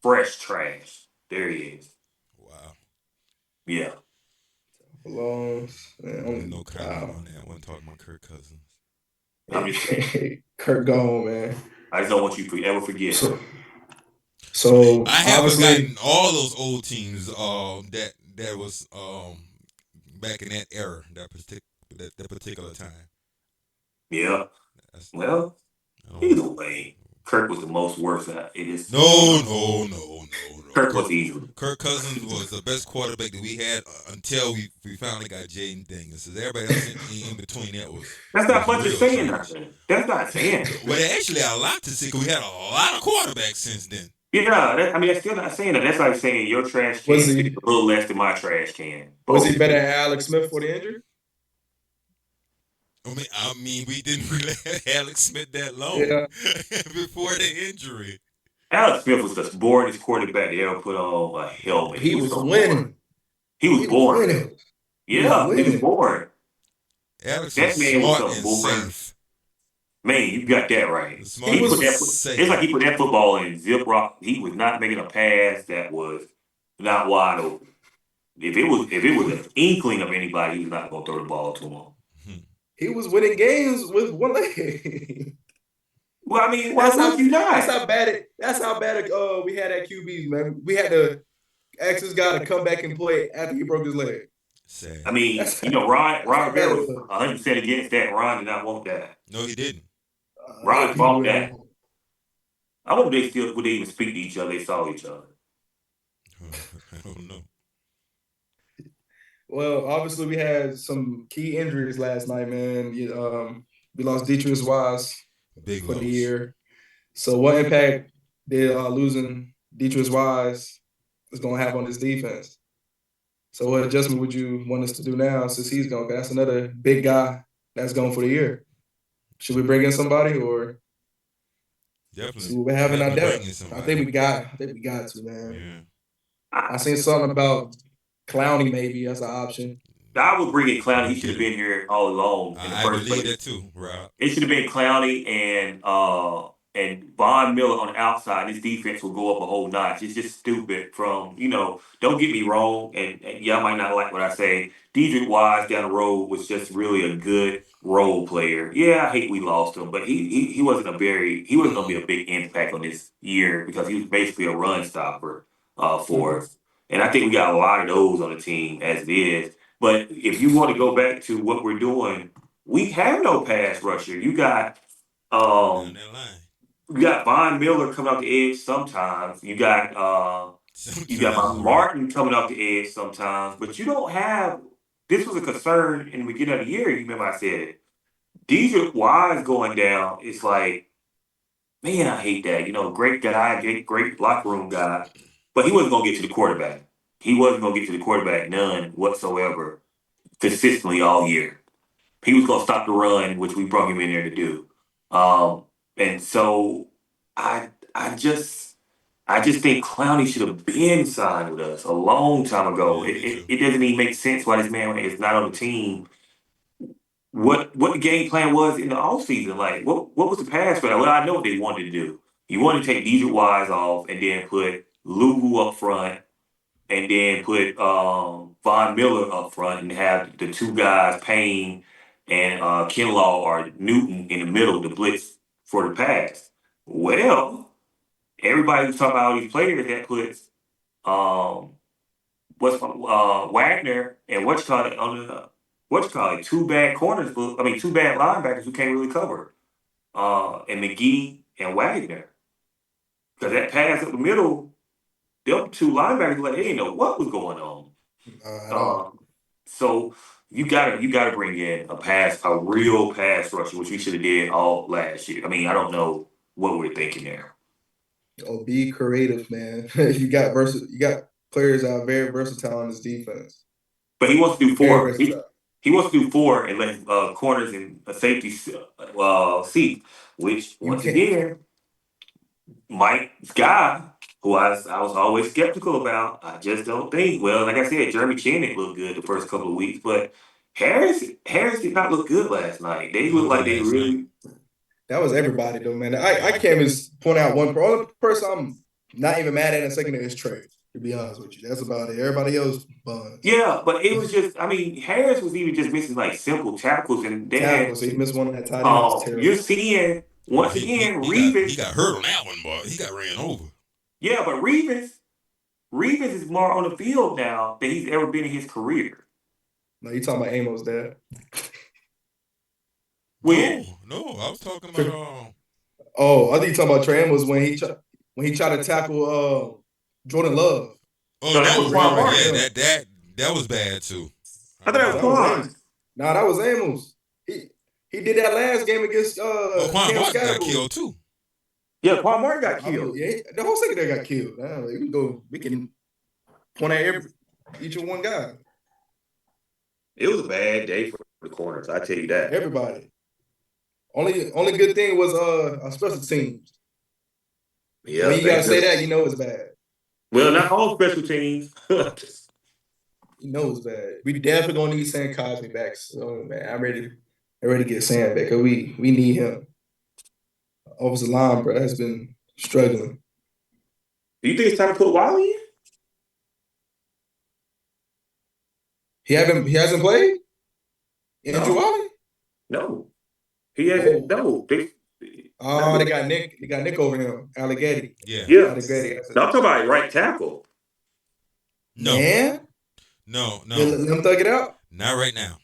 fresh trash. There he is. Wow. Yeah. Belongs. No comment on that. I wasn't talking about Kirk Cousins. I'm just saying. Kirk gone, man. I just don't want you to ever forget. So I have forgotten all those old teams that was back in that era, that particular time. Yeah. Well, either way, Kirk was the most worst. It is no. Kirk was easy. Kirk Cousins was the best quarterback that we had until we finally got Jaden Daniels. So everybody else in between that was. That's not much to say. That's not saying. Well, actually, a lot to say because we had a lot of quarterbacks since then. Yeah, that's still not saying that. That's like saying your trash can is a little less than my trash can. Was he better than Alex Smith for the injury? I mean, we didn't really have Alex Smith that long before the injury. Alex Smith was the boringest quarterback they ever put on a helmet. He was winning. He was boring. Yeah, he was boring. Alex was smart and safe. Man, you got that right. It's like he put that football in zip rock. He was not making a pass that was not wide open. If it was an inkling of anybody, he was not going to throw the ball to him. He was winning games with one leg. Well, I mean, that's how bad we had at QBs, man. We had to ask this guy to come back and play after he broke his leg. Sad. I mean, Ron Rivera was 100% against that. Ron did not want that. No, he didn't. Ron fought that. I wonder if would they even speak to each other. They saw each other. I don't know. Well, obviously we had some key injuries last night, man. We lost Deatrius Wise for the year. So what impact did losing Deatrius Wise is going to have on this defense? So what adjustment would you want us to do now since he's gone? 'Cause that's another big guy that's gone for the year. Should we bring in somebody or see Definitely, what we have in our definitely bring in depth? somebody. I think we got to, man. Yeah. I seen something about Clowney maybe as an option. I would bring in Clowney. No He should have kidding. been here all along in the I first believe place. that too, Rob. It should have been Clowney and Von Miller on the outside. This defense will go up a whole notch. It's just stupid. Don't get me wrong, and y'all might not like what I say. Dedrick Wise down the road was just really a good role player. Yeah, I hate we lost him, but he wasn't he wasn't gonna be a big impact on this year because he was basically a run stopper for us. And I think we got a lot of those on the team as it is. But if you want to go back to what we're doing, we have no pass rusher. Down Um that line. you got Von Miller coming off the edge sometimes. You got Sometimes, right? Martin coming off the edge sometimes, but you don't have. This was a concern in the beginning of the year. You remember I said it. Dedrick Wise going down. It's like, man, I hate that. Great guy, great locker room guy, but he wasn't gonna get to the quarterback. He wasn't gonna get to the quarterback none whatsoever consistently all year. He was gonna stop the run, which we brought him in there to do. And so I just think Clowney should have been signed with us a long time ago. Yeah, It, me it, too. it doesn't even make sense why this man is not on the team. What the game plan was in the offseason. Like what was the pass for that? Well, I know what they wanted to do. You wanted to take Deidre Wise off and then put Lugu up front and then put Von Miller up front and have the two guys, Payne and Kinlaw or Newton in the middle to blitz for the pass. Well, everybody was talking about all these players that puts um Wagner and two bad corners, two bad linebackers who can't really cover. And McGee and Wagner. Because that pass up the middle, them two linebackers like they didn't know what was going on. At all. So you gotta bring in a real pass rusher, which we should have did all last year. I mean, I don't know what we're thinking there. Oh, be creative, man. You got players that are very versatile in this defense. But he wants to do Very four. versatile. He wants to do four and let corners and a safety seat, which You once can't. again, Mike's guy, who I was always skeptical about. I just don't think. Well, like I said, Jeremy Chin didn't look good the first couple of weeks, but Harris did not look good last night. They No looked good like they last night. really. That was everybody though, man. I can't even point out one only person I'm not even mad at in a second is Trey. To be honest with you, that's about it. Everybody else buns. Yeah, but it was just. I mean, Harris was even just missing like simple tackles, and they had. Tackle, so he missed one on that tight end. Was You're terrible. seeing Oh, once again he Reeves. got hurt on that one, boy. He got ran over. Yeah, but Reeves is more on the field now than he's ever been in his career. No, you talking about Amos, Dad? When? No, I was talking about Oh, I think you talking about Trey Amos when he tried to tackle Jordan Love. oh No, that was Quan no, Martin. yeah, that was bad too. I thought that was Quan. Nah, that was Amos. He did that last game against Quan Cam Martin got Scattergold. killed too. Yeah, Quan Martin got killed. Yeah, the whole secondary got killed. We can point at each and one guy. It was a bad day for the corners. I tell you that. Everybody. Only good thing was our special teams. Yeah, when you gotta say that, you know it's bad. Well, not all special teams. You know it's bad. We definitely gonna need Sam Cosme back. So man, I'm ready to get Sam back because we need him. Offensive line, bro, has been struggling. Do you think it's time to put Wiley in? He hasn't played? Andrew No. Wiley? No. He hasn't. No. They got Nick. They got Nick over him. Allegretti. Yeah. Allegretti. No, I'm talking about right tackle. No. Man? No. Let him thug it out? Not right now.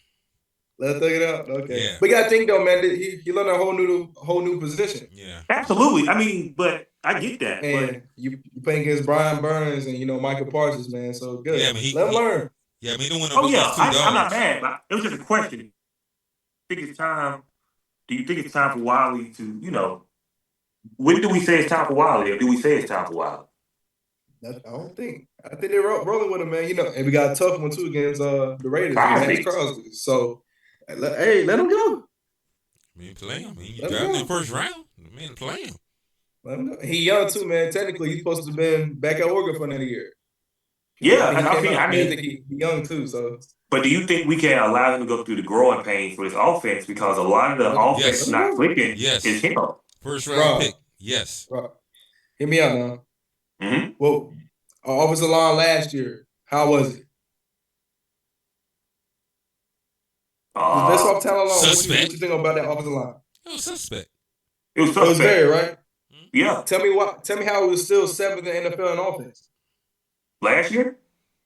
Let him thug it out. Okay. Yeah. But you gotta think though, man, he learned a whole new position. Yeah. Absolutely. I mean, but I get that. And you playing against Brian Burns and Michael Parsons, man. So good. Yeah, I mean, let him learn. Yeah, I mean, don't want Oh yeah, two dogs. I'm not mad. But it was just a question. Do you think it's time for Wiley to, when do we say it's time for Wiley, or do we say it's time for Wiley? I don't think. I think they're rolling with him, man. You know, and we got a tough one too against the Raiders with Max Crosby. So, hey, let him go. I mean, play him. You Let him drafted in go. the first round. Man, play him. Let him go. He young too, man. Technically, he's supposed to have been back at Oregon for another year. Yeah, I think I mean, he young too. So, but do you think we can allow him to go through the growing pains for his offense because a lot of the offense Yes. not clicking Yes. is him? First round pick. Yes. Bro, hear me out now. Mm-hmm. Well, our offensive line last year, how was it? Based off talent alone, what you think about that offensive line? It was suspect. It was suspect. It was very, right? Yeah. Tell me how it was still 7th in the NFL in offense. Last year?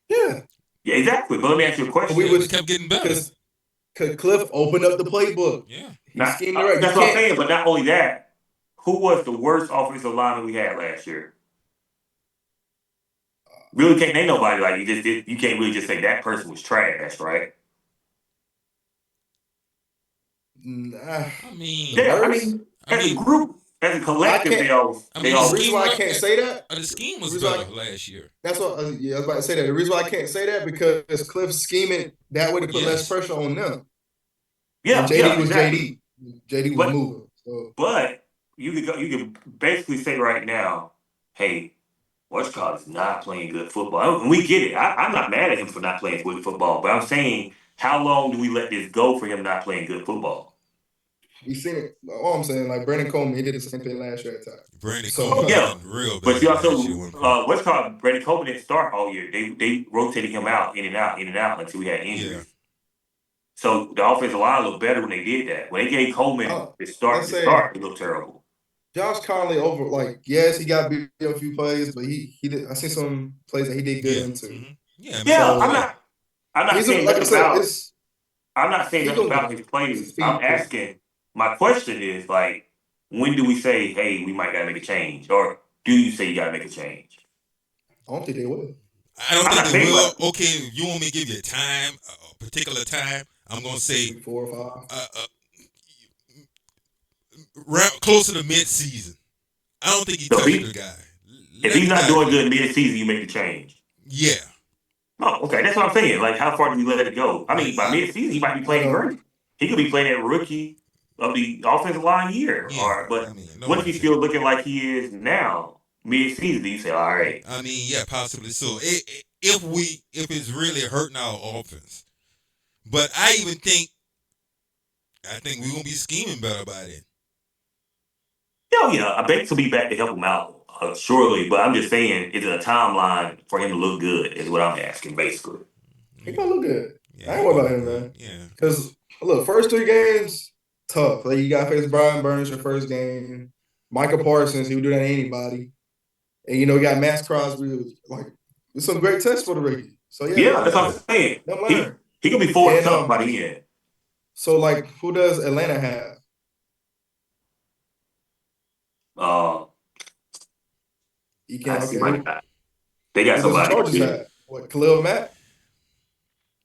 Yeah. Yeah, exactly. But let me ask you a question. We kept getting better. Because Cliff opened up the playbook. Yeah. He's scheming right. That's what I'm saying. But not only that, who was the worst offensive lineman we had last year? Really can't name nobody. Like you can't really just say that person was trash, right? I mean, as a group, as a collective, the reason why I can't say that, the scheme was better last year. That's what I was about to say that. The reason why I can't say that because Cliff's scheming that way to put less pressure on them. Yeah, and JD was exactly. JD was moving. So. But you could basically say right now, hey, Whatchcott is not playing good football. And we get it. I'm not mad at him for not playing good football, but I'm saying, how long do we let this go for him not playing good football? We've seen it. All I'm saying, like Brandon Coleman, he did the same thing last year at times. Brandon Coleman, real bad. But you also, Brandon Coleman didn't start all year. They rotated him out, in and out until we had injuries. Yeah. So the offensive line looked better when they did that. When they gave Coleman the start, it looked terrible. Josh Conley yes, he got beat a few plays, but he did. I seen some plays that he did good into. Mm-hmm. Yeah, so, I'm not saying like I'm not saying nothing about his plays. I'm asking. My question is like, when do we say, hey, we might gotta make a change, or do you say you gotta make a change? I don't think they will. I don't think they will. Okay, you want me to give you a particular time? I'm gonna say 4 or 5. Closer to mid-season. I don't think he touched the guy. If he's not doing good mid-season, you make the change. Yeah. Oh, okay. That's what I'm saying. Like, how far do we let it go? I mean, by mid-season, he might be playing great. He could be playing that rookie of the offensive line year. Yeah. But what if he's still looking like he is now, mid-season? You say, all right. I mean, yeah, possibly so. If it's really hurting our offense. But I think we're going to be scheming better by then. Yeah, I bet he'll be back to help him out, surely. But I'm just saying, is it a timeline for him to look good? Is what I'm asking, basically. He gonna look good. I ain't worried about him, man. Yeah. Because look, first 3 games, tough. Like you got to face Brian Burns your first game. Michael Parsons, he would do that to anybody. And you got Max Crosby. Like it's some great tests for the rookie. So yeah, that's what I'm saying. He could be 4 by the end. So like, who does Atlanta have? They got somebody. Chargers have? What, Khalil Mack?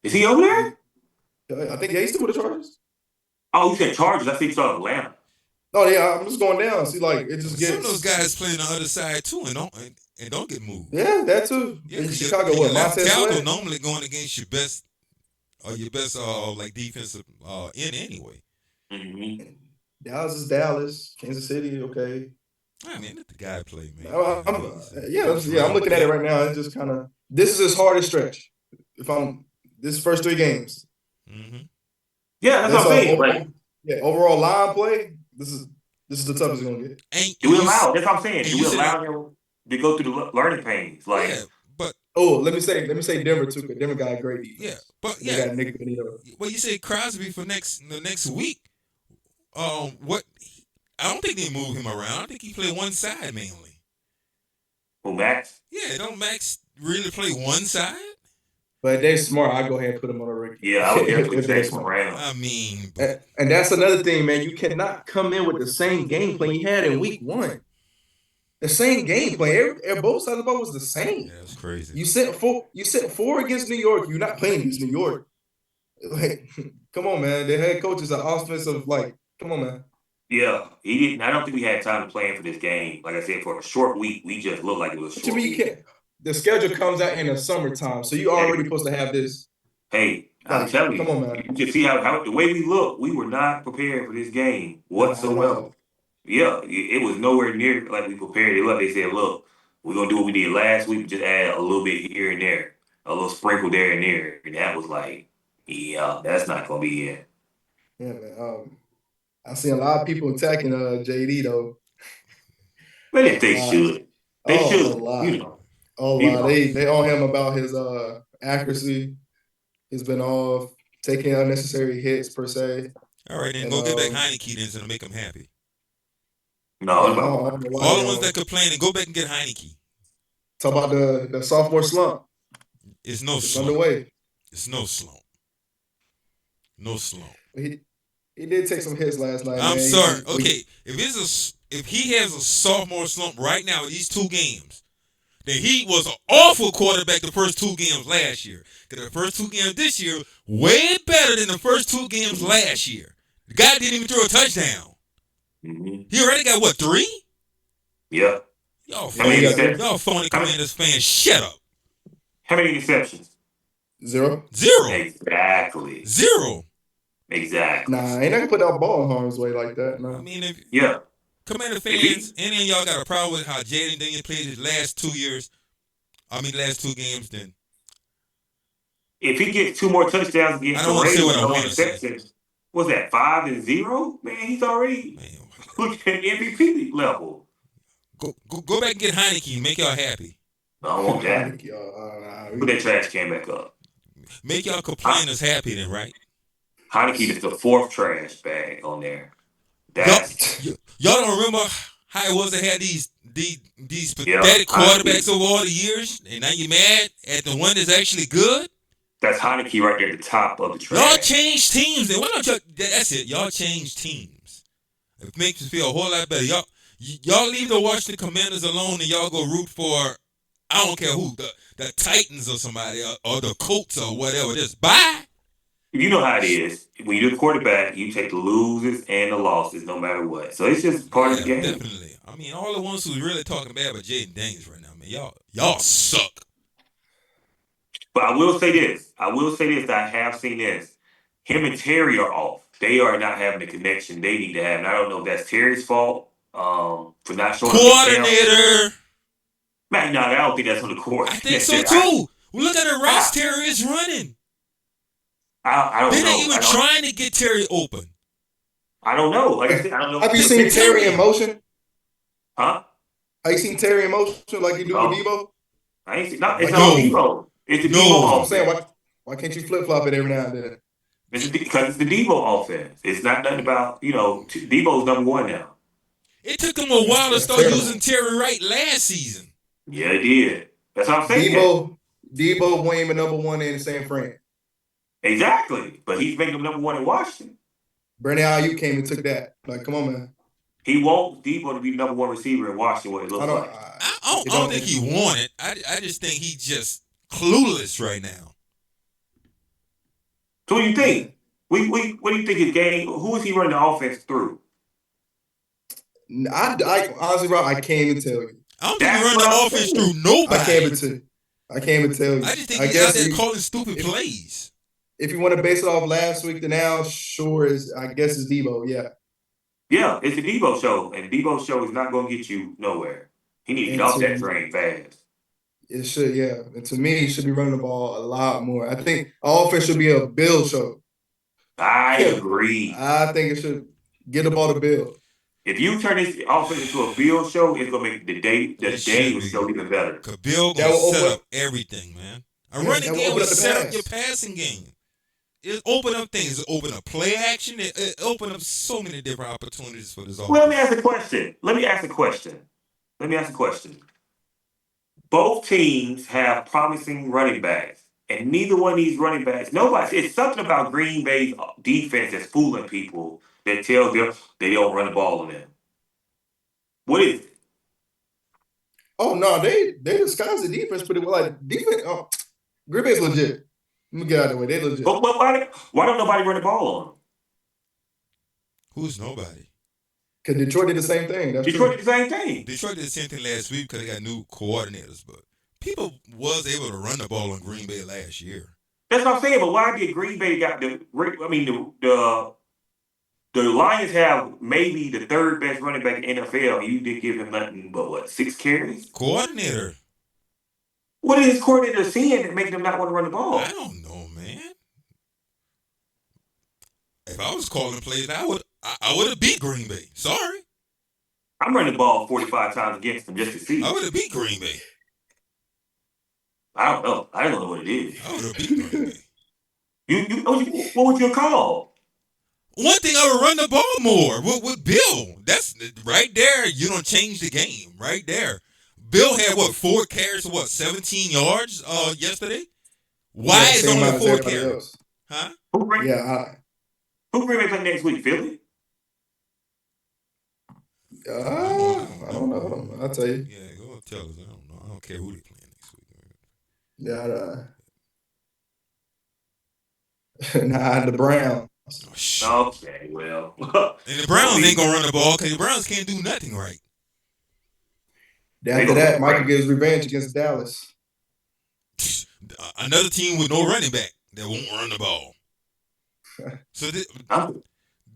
Is he over there? I think he's still with the Chargers. Oh, you said Chargers. I think he's on Atlanta. Oh yeah, I'm just going down. See, like it just gets some of those guys playing the other side too, and don't get moved. Yeah, that too. Yeah, in Chicago, what? Montez Sweat normally going against your best like defensive end anyway. Mm-hmm. Dallas is Dallas. Kansas City, okay. I mean, let the guy play, man. I'm looking at it right now. It's just kind of this is his hardest stretch. This first 3 games. Mm-hmm. Yeah, that's what I'm saying. Overall line play. This is the toughest he's gonna get. Do we allow? That's what I'm saying. Do we allow him to go through the learning pains? Like, but let me say Denver too. Because Denver got a great defense. Yeah, but they got Nick Benito. Well, you say Crosby for the next week. What? I don't think they move him around. I think he play one side mainly. Who, Max? Yeah, don't Max really play one side? But if they're smart, I'd go ahead and put him on a rookie. Yeah, I would definitely say smart. I mean, and that's another thing, man. You cannot come in with the same game plan you had in week 1. The same game plan. Both sides of the ball was the same. Yeah, that's crazy. You sent 4 against New York. You're not playing against New York. Like, come on, man. The head coach is an offensive. Come on, man. Yeah, he didn't. I don't think we had time to plan for this game. Like I said, for a short week, we just looked like it was short. You can't. the schedule comes out in the summertime, so you already supposed to have this. Hey, I'm Like, telling come you, on, man. you just see how the way we look, we were not prepared for this game Not at whatsoever. all. Yeah, it was nowhere near like we prepared it. Look, they said, look, we're gonna do what we did last week, just add a little bit here and there, a little sprinkle there and there. And that was like, yeah, that's not gonna be it. Yeah, man. I see a lot of people attacking JD though. But A if they lot. should, they Oh, a should, lot. A you lot. know. They on him about his accuracy. He's been off, taking unnecessary hits per se. All right, then And go get back Heineke then to make him happy. No, yeah, it's I about don't know why All they the ones on. that complain, and go back and get Heineke. Talk about the sophomore slump. It's no It's slump. underway. It's no slump. No slump. He did take some hits last night, I'm man. sorry. Okay, if he has a sophomore slump right now in these 2 games, then he was an awful quarterback the first 2 games last year. Because the first 2 games this year, way better than the first 2 games last year. The guy didn't even throw a touchdown. He already got, what, 3? Yeah. Y'all How many phony, interceptions? y'all phony Commanders fans, shut up. How many interceptions? 0. 0. Exactly. 0. Exactly. Nah, ain't not gonna put that ball in harm's way like that. No. I mean, if Yeah. Commander fans, any of y'all got a problem with how Jaden Daniels played his last 2 games, then If he gets 2 more touchdowns against I the don't want to say Raiders, what I no want to say. interceptions, what's that, 5-0? Man, he's already Man, looking at MVP level. go back and get Heineke and make y'all happy. I don't want that. Put that trash can back up. Make y'all complainers happy then, right? Heineke is the 4th trash bag on there. Y'all don't remember how it was to have these pathetic quarterbacks over all the years, and now you're mad at the one that's actually good? That's Heineke right there at the top of the trash. Y'all change teams, and why don't y'all? That's it. Y'all change teams. It makes me feel a whole lot better. Y'all leave the Washington Commanders alone, and y'all go root for I don't care who, the Titans or somebody, or the Colts or whatever. Just bye. You know how it is. When you're the quarterback, you take the losers and the losses no matter what. So it's just part of the game. Definitely. I mean, all the ones who's really talking bad about Jaden Daniels right now, man, y'all suck. But I will say this. That I have seen this. Him and Terry are off. They are not having the connection they need to have. And I don't know if that's Terry's fault for not showing coordinator. Man, no, I don't think that's on the court. I think so too. Look at the routes Terry is running. I don't know. They're not even trying to get Terry open. I don't know. Like I said, I don't know. Have you seen Terry in motion? Huh? Have you seen Terry in motion like you do with Debo? I ain't seen. No, it's not Debo. It's the Debo offense. I'm saying, why can't you flip flop it every now and then? Because it's the Debo offense. It's not nothing about Debo's number 1 now. It took them a while to start using Terry Wright last season. Yeah, it did. That's what I'm saying. Debo won't even number 1 in San Fran. Exactly, but he's making him number 1 in Washington. Brandon Ayuk came and took that. Like, come on, man. He wants Debo to be the number 1 receiver in Washington. What it looks like. I don't think he want it. I just think he's just clueless right now. So what do you think? What do you think his game? Who is he running the offense through? I honestly, bro, I can't even tell you. I don't think he run the offense through nobody. I can't even tell you. I just think he's out there calling stupid plays. If you want to base it off last week to now, sure I guess it's Debo. Yeah. Yeah, it's the Debo show, and Debo show is not going to get you nowhere. He needs to get off that train fast. It should, yeah. And to me, he should be running the ball a lot more. I think offense should be a Bill show. I agree. I think it should get the ball to Bill. If you turn this offense into a Bill show, it's gonna make the Daniel show even better. Cause Bill gonna set up everything, man. A running game will set up your passing game. It open up things. It open up play action. It open up so many different opportunities for this offense. Well, let me ask a question. Both teams have promising running backs, and neither one of these running backs, it's something about Green Bay's defense that's fooling people that tells them they don't run the ball on them. What is it? Oh no, they disguise the defense pretty well. Like defense, Green Bay's legit. Let me get out of the way. They legit. But why don't nobody run the ball on them? Who's nobody? Because Detroit did the same thing. Detroit did the same thing. Detroit did the same thing last week because they got new coordinators. But People was able to run the ball on Green Bay last year. That's what I'm saying. But why did Green Bay got the? I mean, the Lions have maybe the third best running back in the NFL, and you didn't give him nothing but what, 6 carries? Coordinator. What is his coordinator seeing that making him not want to run the ball? I don't know, man. If I was calling plays, I would have beat Green Bay. Sorry. I'm running the ball 45 times against them just to see. I would have beat Green Bay. I don't know. I don't know what it is. I would have beat Green Bay. What would you call? One thing, I would run the ball more with Bill. That's right there. You don't change the game right there. Bill had 4 carries for 17 yards yesterday. Why is same only amount as 4 everybody carries? else. Huh? Who Green Bay play next week? Philly? I don't know. I'll tell you. Yeah, go tell us. I don't know. I don't care who they playing next week. Nah, the Browns. Oh, shit. Okay, well. And the Browns ain't gonna run the ball because the Browns can't do nothing right. After that, Michael gets revenge against Dallas. Another team with no running back that won't run the ball. So they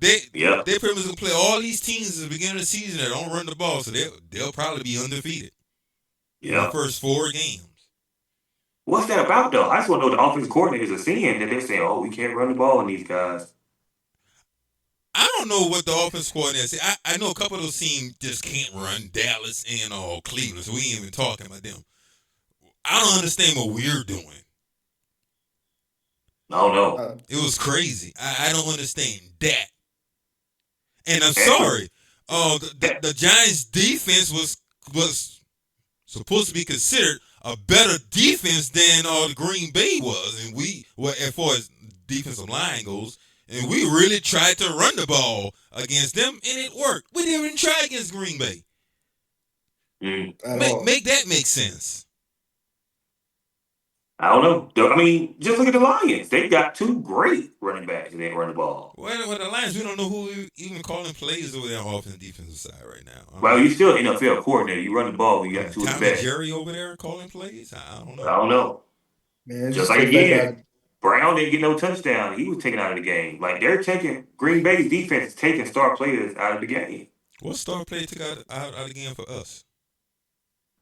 pretty much gonna play all these teams at the beginning of the season that don't run the ball, so they'll probably be undefeated. In the first 4 games. What's that about though? I just want to know what the offensive coordinators are seeing that they're saying, "Oh, we can't run the ball on these guys." I don't know what the offensive coordinator say. I know a couple of those teams just can't run, Dallas and Cleveland, so we ain't even talking about them. I don't understand what we're doing. I don't know. It was crazy. I don't understand that. And I'm sorry. The Giants' defense was supposed to be considered a better defense than the Green Bay was, and we, as far as defensive line goes, and we really tried to run the ball against them, and it worked. We didn't even try against Green Bay. Make that make sense. I don't know. I mean, just look at the Lions. They got 2 great running backs and they run the ball. Well, the Lions, we don't know who even calling plays over there on offense and defensive side right now. Well, you still NFL coordinator. You run the ball when you got 2 of the best. Jerry over there calling plays? I don't know. I don't know. Man, just like again, Brown didn't get no touchdown. He was taken out of the game. Like they're taking Green Bay's defense is taking star players out of the game. What star player took out of the game for us?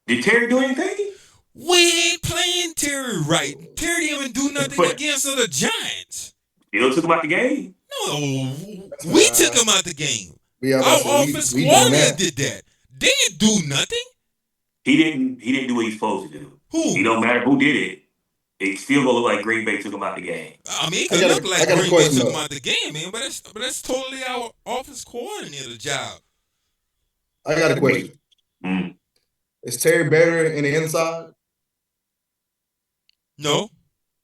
Did Terry do anything? We ain't playing Terry right. Terry didn't even do nothing against the Giants. Still took him out the game? No, we took him out the game. Our offense coordinator did that. They didn't do nothing. He didn't do what he's supposed to do. Who? It don't matter who did it. It still gonna look like Green Bay took him out the game. I mean, it could look like Green Bay took him out the game, man. But that's totally our offense coordinator job. I got a question. Is Terry better in the inside? No,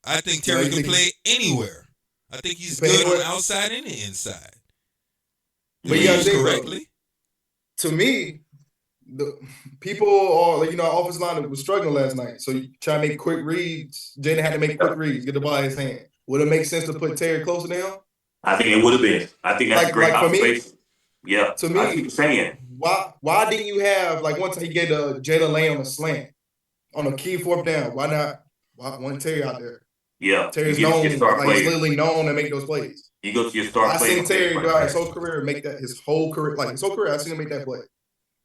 I think Terry can play anywhere. I think he's good on the outside and the inside. But you gotta think correctly. To me, the people are offensive line was struggling last night. So you try to make quick reads. Jaden had to make quick reads, get the ball in his hand. Would it make sense to put Terry closer to him? I think it would have been. I think that's a great observation. Yeah. To me, I keep saying. Why didn't you have one time he gave Jalen Lamb a slant on a key 4th down? Why not? Why wasn't Terry out there? Yeah. Terry's known, he's literally known to make those plays. You go to your star player. I seen Terry go out his whole career make that his whole career. I seen him make that play.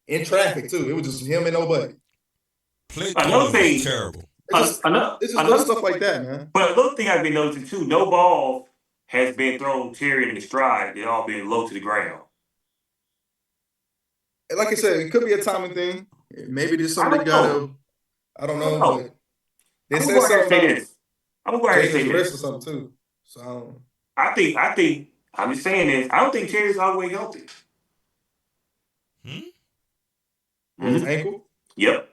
In traffic too. It was just him and nobody. Another thing, terrible. It's just little stuff like that, man. But another thing I've been noticing too, no ball has been thrown Terry in the stride. They've all been low to the ground. Like I said, it could be a timing thing. Maybe there's something I don't know. But they said something. I'm gonna go ahead and say this or something too. So I think I'm just saying this. I don't think Terry's all the way healthy. His ankle? Yep.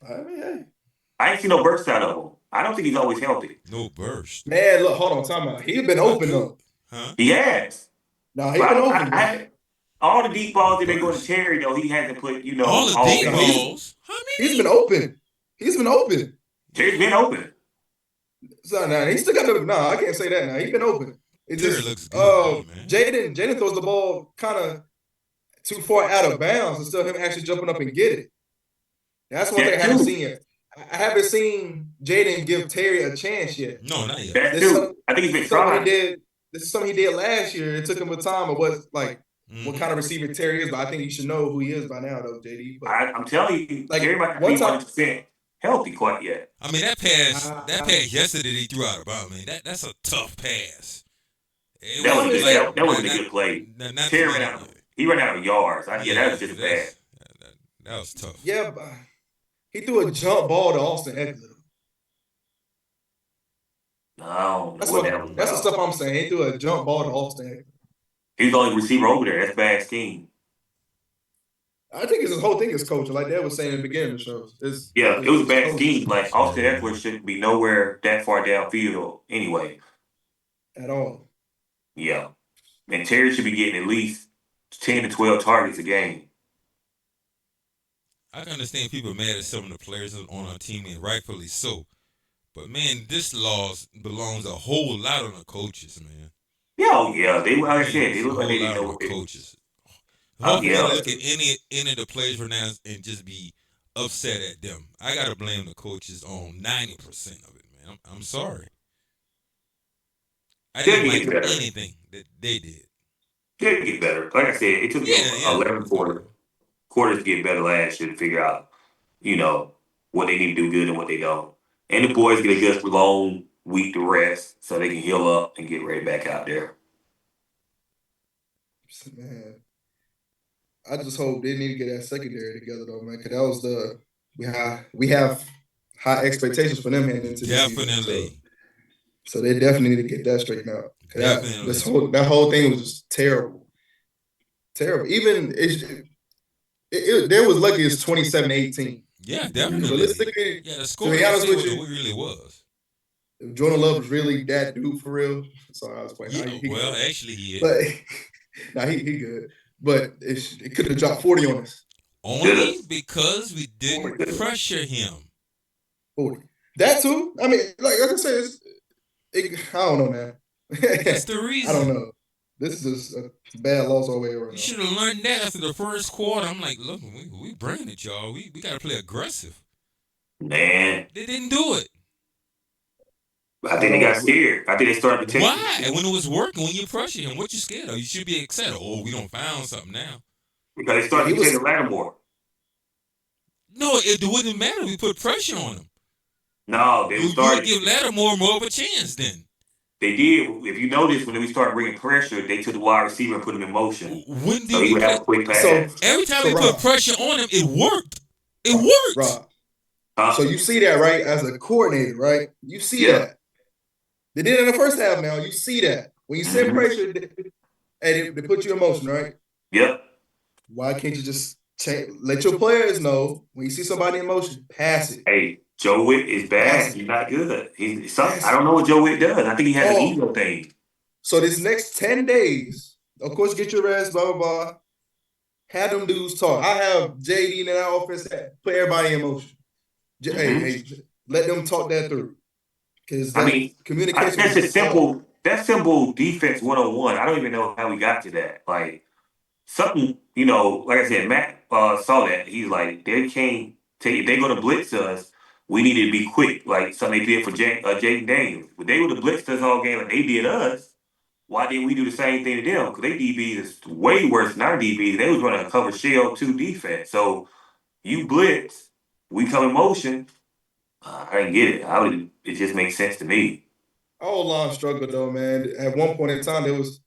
I mean, hey. I ain't seen no burst out of him. I don't think he's always healthy. No burst. Man, look, hold on, time out. He's been open though. Huh? He has. No, he's been open. All the deep balls that they go to Terry though, he hasn't put, all the deep balls. How many? He's been open. Terry's been open. So now he still got the I can't say that now. He's been open. It just looks good, man. Jaden throws the ball kind of too far out of bounds instead of him actually jumping up and get it. That's one thing I That haven't too. seen yet. I haven't seen Jaden give Terry a chance yet. No, not yet. That This is too. I think he's been something he trying. did. This is something he did last year. It took him a time of what Mhm. kind of receiver Terry is, but I think you should know who he is by now, though, JD. But I'm telling you, like Terry might not one be time, 100% healthy quite yet. I mean, that pass yesterday he threw out about, man. That's a tough pass. It That was a wasn't good. like That wasn't a good play. not to Terry me. ran out. He ran out of yards. Yeah, that was just bad. That was tough. yeah, but he threw a jump ball to Austin Eckler. No, I don't know That's what that was the about. stuff I'm saying. He threw a jump ball to Austin Eckler. He's the only receiver over there. That's a bad scheme. I think his whole thing is coaching. Like Dad was saying in the beginning of the show. Yeah, it was a bad coaching. scheme. Like Austin Eckler shouldn't be nowhere that far downfield anyway. At all. Yeah, and Terry should be getting at least 10 to 12 targets a game. I can understand people mad at some of the players on our team, and rightfully so. But man, this loss belongs a whole lot on the coaches, man. Yeah, oh yeah. They like I said, they A look like whole they didn't lot know on what the they. coaches. Hopefully, Yeah. they look at any of the players right now and just be upset at them. I gotta blame the coaches on 90% of it, man. I'm sorry. I They'll didn't get like better. anything that they did. They'll get better. Like I said, it took them 11 quarters to get better last year to figure out, what they need to do good and what they don't. And the boys get a good long week to rest so they can heal up and get ready back out there. Man, I just hope they need to get that secondary together, though, man. Because that was we have high expectations for them heading into this season. Definitely. So they definitely need to get that straightened out. Definitely. That whole thing was just terrible. Terrible. Even they was lucky it's 27-18. Yeah, definitely. Realistically, Yeah, the to score be honest with what you, it really was. if Jordan Love was really that dude for real. Sorry, I was playing. Yeah, well, actually, he is. But nah, he good. But it could have dropped 40 on us. Only because we didn't pressure him. 40. That too. I mean, like I said, I don't know, man. That's the reason. I don't know. This is just a bad loss all the way around. You should have learned that after the first quarter. I'm like, look, we bringing it, y'all. We got to play aggressive. Man. They didn't do it. I think they got scared. I think they started to take. Why? When it was working, when you pressure him, what you scared of? You should be excited. Oh, we don't found something now. Because they started to take Lattimore. No, it wouldn't matter if we put pressure on him. No, they started. You would give Lattimore more of a chance then. They did. If you notice, when we started bringing pressure, they took the wide receiver and put him in motion. When did so he would have a quick pass. So every time we put pressure on him, it worked. It worked. So you see that, right? As a coordinator, right? You see that. They did it in the first half now. You see that. When you send pressure, they put you in motion, right? Yep. Why can't you just let your players know when you see somebody in motion, pass it? Hey, Joe Witt is bad. He's not good. I don't know what Joe Witt does. I think he has an ego thing. So this next 10 days, of course, get your rest, blah, blah, blah. Have them dudes talk. I have JD in that offense put everybody in motion. Hey, let them talk that through. Because communication. That's just simple. That's simple defense 101. I don't even know how we got to that. Like something, like I said, Matt saw that. He's like, they can't take it. They're gonna blitz us. We need to be quick, like something they did for Jaden Daniels. But they would have blitzed us all game like they did us. Why didn't we do the same thing to them? Because they DBs is way worse than our DBs. They was running a cover shell 2 defense. So you blitz, we come in motion. I didn't get it. It just makes sense to me. Our line struggled though, man. At one point in time, they was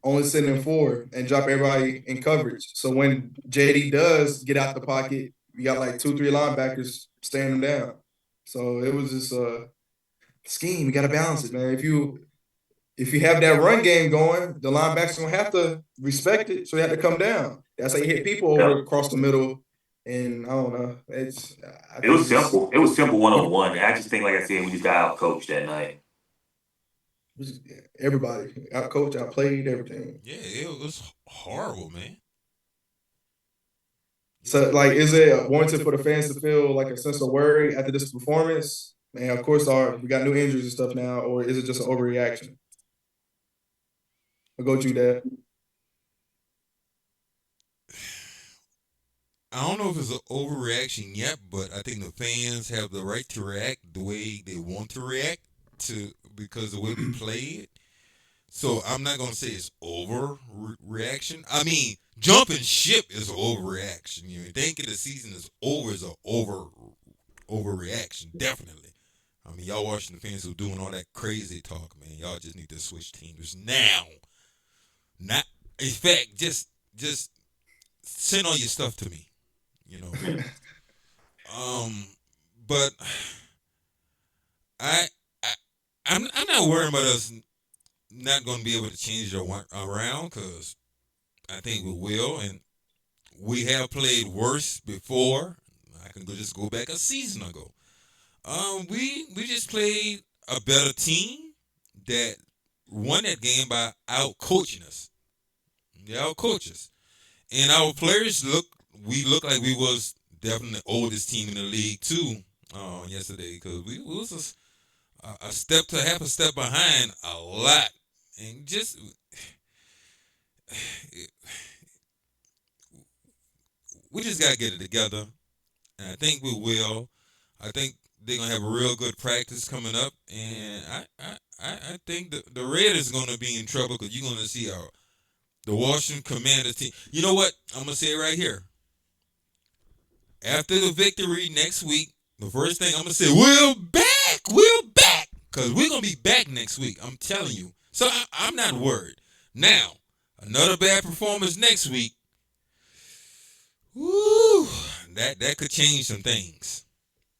only sending forward and drop everybody in coverage. So when JD does get out the pocket, you got like 2-3 linebackers standing down. So it was just a scheme. You got to balance it, man. If you have that run game going, the linebackers gonna have to respect it. So they have to come down. That's how you hit people over across the middle. And I don't know. It was simple. It was simple 1-on-1. I just think, like I said, we just got out coached that night. Everybody out coached, out played, everything. Yeah, it was horrible, man. So, like, is it warranted for the fans to feel like a sense of worry after this performance? And of course, we got new injuries and stuff now, or is it just an overreaction? I'll go to you, Dad. I don't know if it's an overreaction yet, but I think the fans have the right to react the way they want to react to because the way we played. So I'm not gonna say it's overreaction. I mean, jumping ship is an overreaction. You know, thinking the season is over is an overreaction. Definitely. I mean, y'all Washington fans who doing all that crazy talk, man. Y'all just need to switch teams now. Not, in fact, just send all your stuff to me. You know. But I, I I'm not worried about us not going to be able to change it around because I think we will, and we have played worse before. I can just go back a season ago. We just played a better team that won that game by out coaching us. They out coach us, and our players we look like we was definitely the oldest team in the league too. Yesterday because we was a step to half a step behind a lot, and just we just gotta get it together, and I think we will. I think they're gonna have a real good practice coming up, and I think the Raiders are gonna be in trouble because you're gonna see the Washington Commanders team. You know what? I'm gonna say it right here. After the victory next week, the first thing I'm gonna say, we're back, because we're gonna be back next week. I'm telling you. So I'm not worried. Now, another bad performance next week. Woo, that could change some things.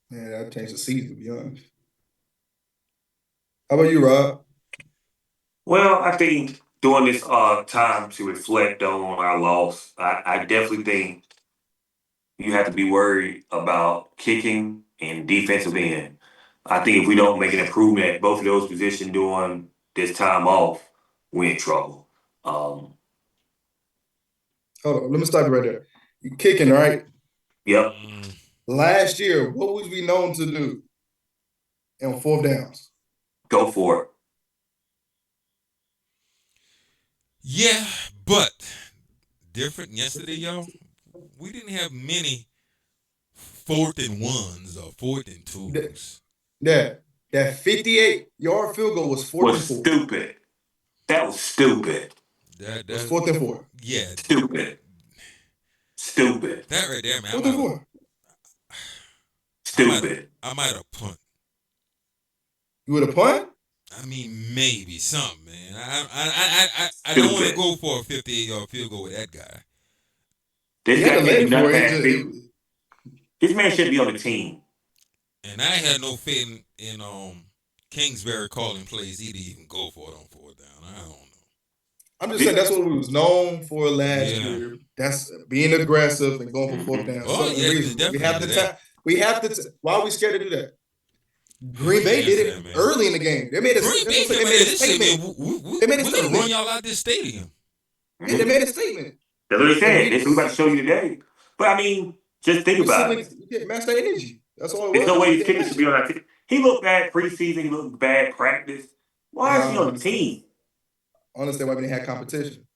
Yeah, that changed the season, to be honest. How about you, Rob? Well, I think during this time to reflect on our loss, I definitely think you have to be worried about kicking and defensive end. I think if we don't make an improvement at both of those positions during this time off, we're in trouble. Hold on, let me stop you right there. You kicking, right? Yep. Last year, what was we known to do on fourth downs? Go for it. Yeah, but different yesterday, y'all. We didn't have many 4th and 1s or 4th and 2s. That 58-yard field goal was 4th and 4. Stupid. That was stupid. That was 4th and 4. Yeah. Stupid. That right there, man. 4th and 4. Stupid. I might have punt. You would have punt? I mean, maybe something, man. I don't want to go for a 58-yard field goal with that guy. This guy can't do nothing. This man shouldn't be on the team. And I had no faith in Kingsbury calling plays. He'd even go for it on 4th down. I don't know. I'm just saying that's what we was known for last year. That's being aggressive and going for 4th down. Oh, yeah, we have the time. We have the. Why are we scared to do that? Green Bay did it early in the game. They made a statement. They made a statement. Run y'all out this stadium. Yeah, they made a statement. That's what they said. That's what we're about to show you today. But I mean, just think about it. You can't match that energy. That's all it was. There's no way his kicker should be on that team. He looked bad preseason. He looked bad practice. Why is he on the team? I understand why we didn't have competition.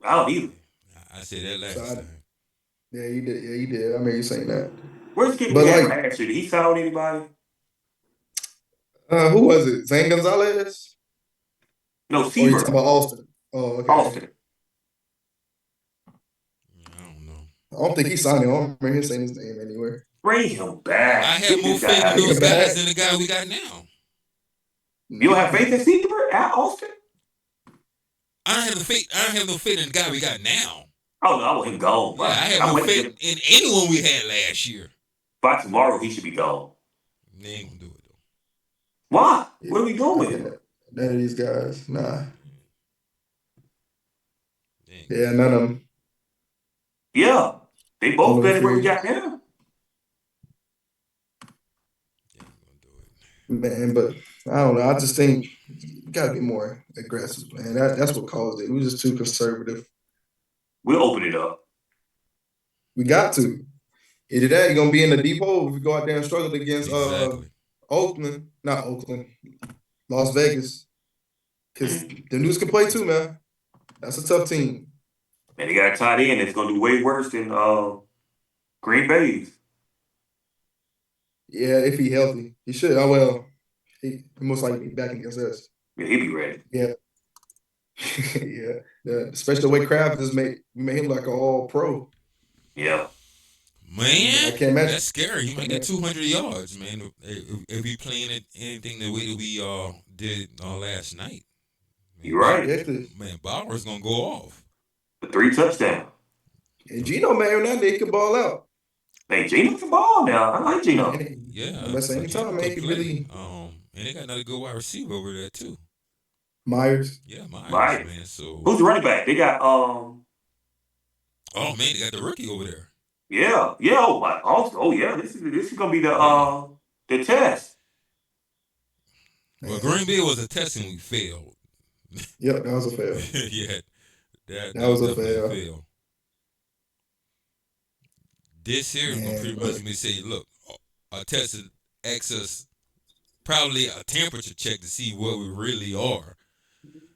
I don't either. I said that last time. Yeah, you did. Yeah, you did. I mean, you saying that. Where's the kicker last year? Did he foul anybody? Who was it? Zane Gonzalez? No, Seaver. You talking about Austin? Oh, okay. Austin. I don't know. I don't think he signed him. I don't remember him saying his name anywhere. Bring him back. I have more faith in those guys than the guy we got now. You don't have faith in Seaver at Austin? I don't have no faith in the guy we got now. Oh no, I want him gone. Yeah, I have no faith in anyone we had last year. By tomorrow, he should be gone. They ain't gonna do it though. Why? What are we doing with him? None of these guys, nah. Yeah, none of them. Yeah, they both better than we got now. Man, but I don't know. I just think you gotta be more aggressive, man. That's what caused it. We were just too conservative. We'll open it up. We got to. Either that, you're gonna be in the depot if we go out there and struggle against Las Vegas. Because the News can play too, man. That's a tough team. Man, they got a tight end that's gonna do way worse than Green Bay's. Yeah, if he healthy, he should. Oh well, he most likely be back against us. Yeah, he'd be ready. Yeah, yeah. Especially the way Kraft just made him like an all pro. Yeah. I Man, can't imagine. that's scary. He might get 200 yards, man. If he playing it anything the way that we did last night. Man, You're right. Man, Bauer's gonna go off. The 3 touchdowns. And Gino, man, now they can ball out. Hey, Gino can ball now. I like Gino. Yeah, I'm saying anytime, man, he can really. And they got another good wide receiver over there too. Myers. Yeah, Myers, Right. man. So who's the running back? They got oh man, they got the rookie over there. Yeah. Oh yeah. This is gonna be the test. Well, Green Bay was a test and we failed. Yep, that was a fail. Yeah, that was a definitely fail. This here is gonna pretty much me say, look, a test to ask us probably a temperature check to see where we really are.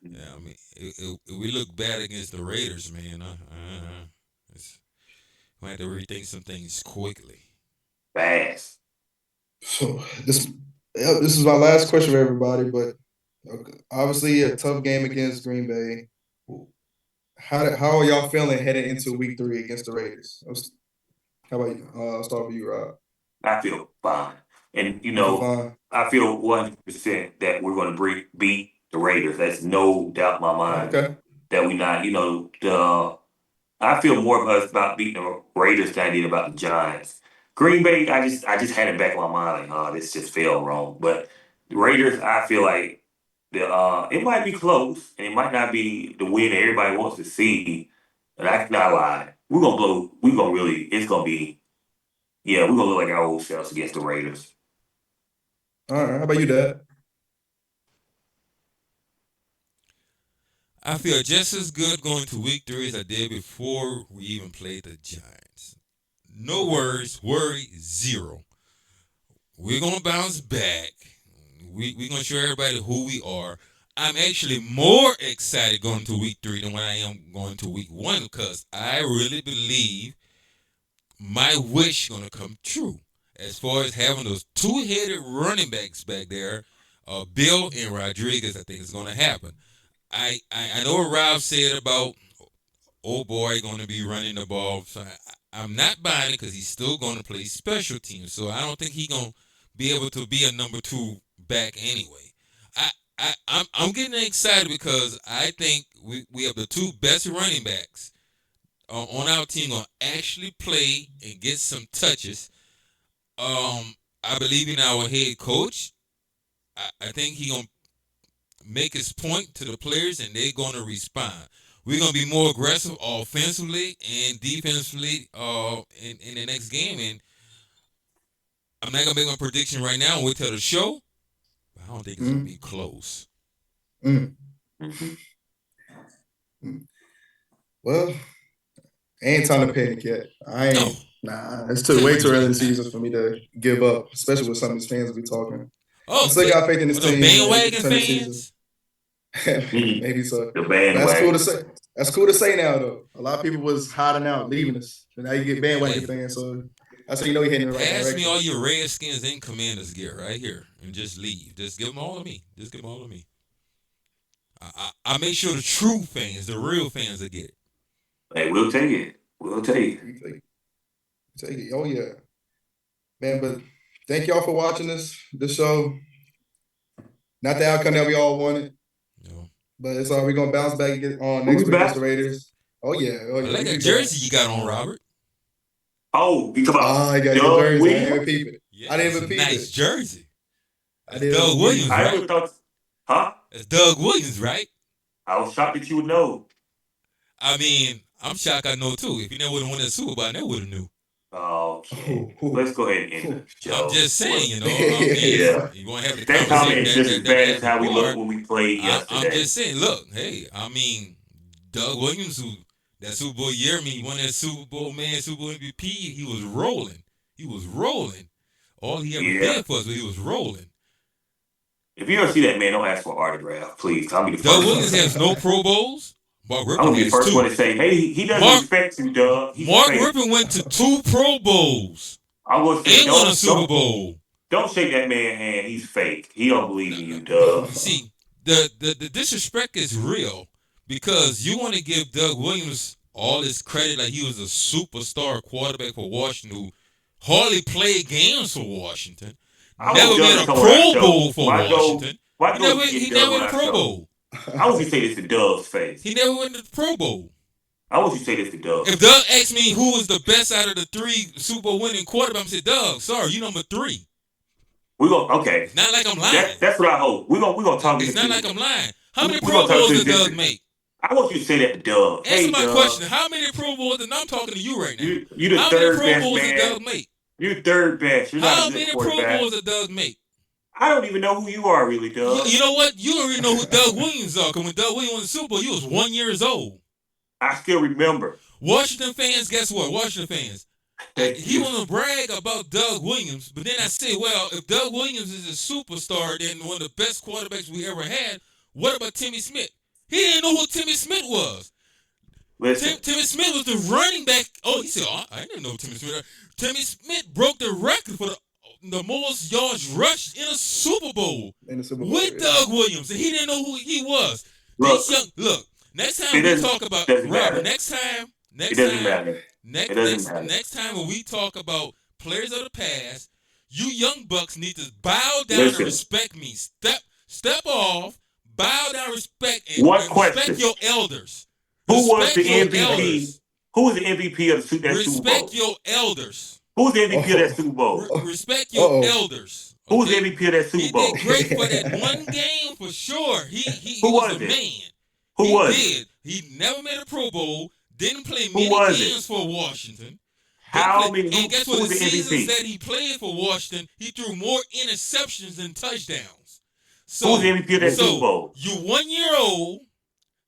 Yeah, I mean, if we look bad against the Raiders, man, we have to rethink some things quickly. Fast. So this is my last question for everybody, but obviously a tough game against Green Bay. How are y'all feeling heading into Week 3 against the Raiders? How about you? I'll start with you, Rob. I feel fine, and Fine. I feel 100% that we're going to beat the Raiders. That's no doubt in my mind. Okay. That we not. I feel more of us about beating the Raiders than I did about the Giants. Green Bay, I just had it back in my mind like, oh, this just felt wrong. But the Raiders, I feel like it might be close and it might not be the win that everybody wants to see. But I cannot lie. We're gonna blow. We're gonna really. It's gonna be. Yeah, we're gonna look like our old selves against the Raiders. All right. How about you, Dad? I feel just as good going to Week 3 as I did before we even played the Giants. No worries, worry zero. We're gonna bounce back. We're gonna show everybody who we are. I'm actually more excited going to Week 3 than when I am going to Week 1 because I really believe my wish is gonna come true. As far as having those two-headed running backs back there, Bill and Rodriguez, I think it's gonna happen. I know what Rob said about old boy going to be running the ball. So I'm not buying it because he's still going to play special teams. So I don't think he's going to be able to be a number 2 back anyway. I'm getting excited because I think we have the 2 best running backs on our team going to actually play and get some touches. I believe in our head coach. I think he's going to make his point to the players and they're going to respond. We're going to be more aggressive offensively and defensively in the next game. And I'm not going to make my prediction right now. Wait till the show. But I don't think it's going to be close. Well, ain't time to panic yet. It's way too early in the season for me to give up, especially with some of these fans we talking. I still got faith in this team. Bandwagon fans? Maybe so. The bandwagon. That's cool to say. That's cool to say now, though. A lot of people was hiding out, leaving us. And now you get bandwagon fans, so that's how you know you're heading in the right direction. Pass me all your Redskins and Commanders gear right here and just leave. Just give them all to me. I make sure the true fans, the real fans will get it. Hey, we'll take it. Take it. Oh, yeah. Man, but thank y'all for watching this show. Not the outcome that we all wanted. No. But it's all we're gonna bounce back and get on next week against the Raiders. Oh yeah. I like that jersey you got on, Robert. Oh, you talking about? I got your jersey. I didn't even peep it. Yeah, I didn't even peep it. Nice jersey. That's Doug Williams, right? That's Doug Williams, right? I was shocked that you would know. I mean, I'm shocked I know too. If you never would have won that Super Bowl, I never would have knew. Okay. Let's go ahead and end the show. I'm just saying, you know. Yeah. You want to have the that comment is just as bad as how we looked looked when we played yesterday. I'm just saying, look, hey, I mean, Doug Williams, who that Super Bowl year, he won that Super Bowl MVP. He was rolling. All he ever did for us, but he was rolling. If you ever see that man, don't ask for an autograph, please. I'll be the Doug first. Williams has no Pro Bowls. Mark I'm Rippon gonna be the has first one two. to say, hey, he doesn't Mark respect you, Doug. He's Mark fake. Rippon went to 2 Pro Bowls I will say, and won a Super Bowl. don't shake that man's hand. He's fake. He don't believe in you, Doug. See, the disrespect is real because you want to give Doug Williams all this credit like he was a superstar quarterback for Washington who hardly played games for Washington. I Never hope Doug made a is somewhere on our Pro show. Bowl for Why go? Washington. Why He go never to get he Doug never on made a our Pro show? Bowl. I want you to say this to Doug's face. He never went to the Pro Bowl. I want you to say this to Doug. If Doug asked me who was the best out of the 3 Super Bowl winning quarterbacks, I'm say, Doug, sorry, you number 3. We gonna okay. It's not like I'm lying. That's what I hope. We gonna talk. It's not like I'm lying. How many we Pro gonna talk Bowls to did this- Doug make? I want you to say that to Doug. Answer Hey, my Doug, question. How many Pro Bowls, and I'm talking to you right now. You the How many third Pro best Bowls did man. Doug make? You're third best. You're not How a good many Pro quarterback. Bowls did Doug make? I don't even know who you are, really, Doug. You know what? You don't even know who Doug Williams are. Because when Doug Williams won the Super Bowl, you was 1 year old. I still remember. Washington fans, guess what? Washington fans. He want to brag about Doug Williams, but then I say, well, if Doug Williams is a superstar, then one of the best quarterbacks we ever had, what about Timmy Smith? He didn't know who Timmy Smith was. Listen, Timmy Smith was the running back. Oh, he said, I didn't know Timmy Smith. Timmy Smith broke the record for the most yards rushed in a Super Bowl In the Super Bowl, with yeah. Doug Williams, and he didn't know who he was. Look, Next time it we doesn't- talk about doesn't Robert, matter. next it time, doesn't matter. It doesn't matter. next time when we talk about players of the past, you young bucks need to bow down Listen. and respect me. Step off, bow down, respect, and One respect question. your elders. Who was Respect the your MVP? elders. Who was the MVP of that Super Bowl? Respect your elders. Who was the MVP of that Super Bowl? Respect your Uh-oh. elders. Who was the okay? MVP of that He Super Bowl? did great for that one game for sure. He Who was was a it? man. Who He was it? did. He never made a Pro Bowl. Didn't play Who many was it? games for Washington. How Didn't play- many? And guess Who what? was The the seasons MVP? that he played for Washington, he threw more interceptions than touchdowns. So, Who was the MVP of that Super Bowl? you 1 year old,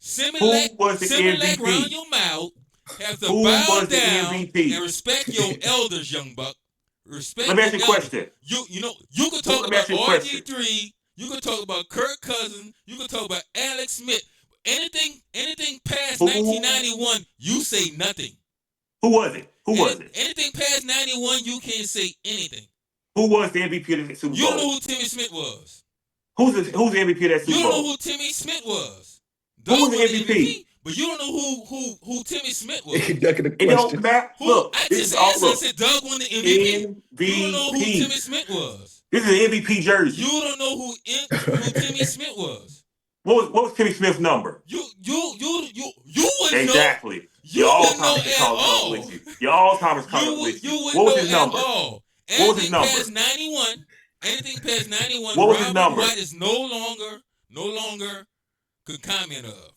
Similac was the MVP? around your mouth, have to Who bow was the down MVP? and respect your elders, young buck. Respect Let me ask your you a elders. question. You can talk Let me about ask you a question. RG3. You can talk about Kirk Cousins. You can talk about Alex Smith. Anything past Who- 1991, you say nothing. Who was it? Who was it? Anything past 91, you can't say anything. Who was the MVP of the Super You don't know Bowl? who Timmy Smith was. Who's the MVP of that You Super don't know Bowl? who Timmy Smith was. Who was Doug the won MVP? but you don't know who Timmy Smith was. Ducking the It don't question. matter. Who, Look, I this just is all answered. I look. said Doug won the MVP. You don't know who Timmy MVP. Smith was. This is an MVP jersey. You don't know who Timmy Smith was. What was Timmy Smith's number? You wouldn't know. Exactly. You Your wouldn't know Alzheimer's at caught up all. with you. Your Alzheimer's caught You up with you. wouldn't What was know his at number? all. What was his Anything number? past 91, anything past 91, What was his Robert number? White is no longer could comment of.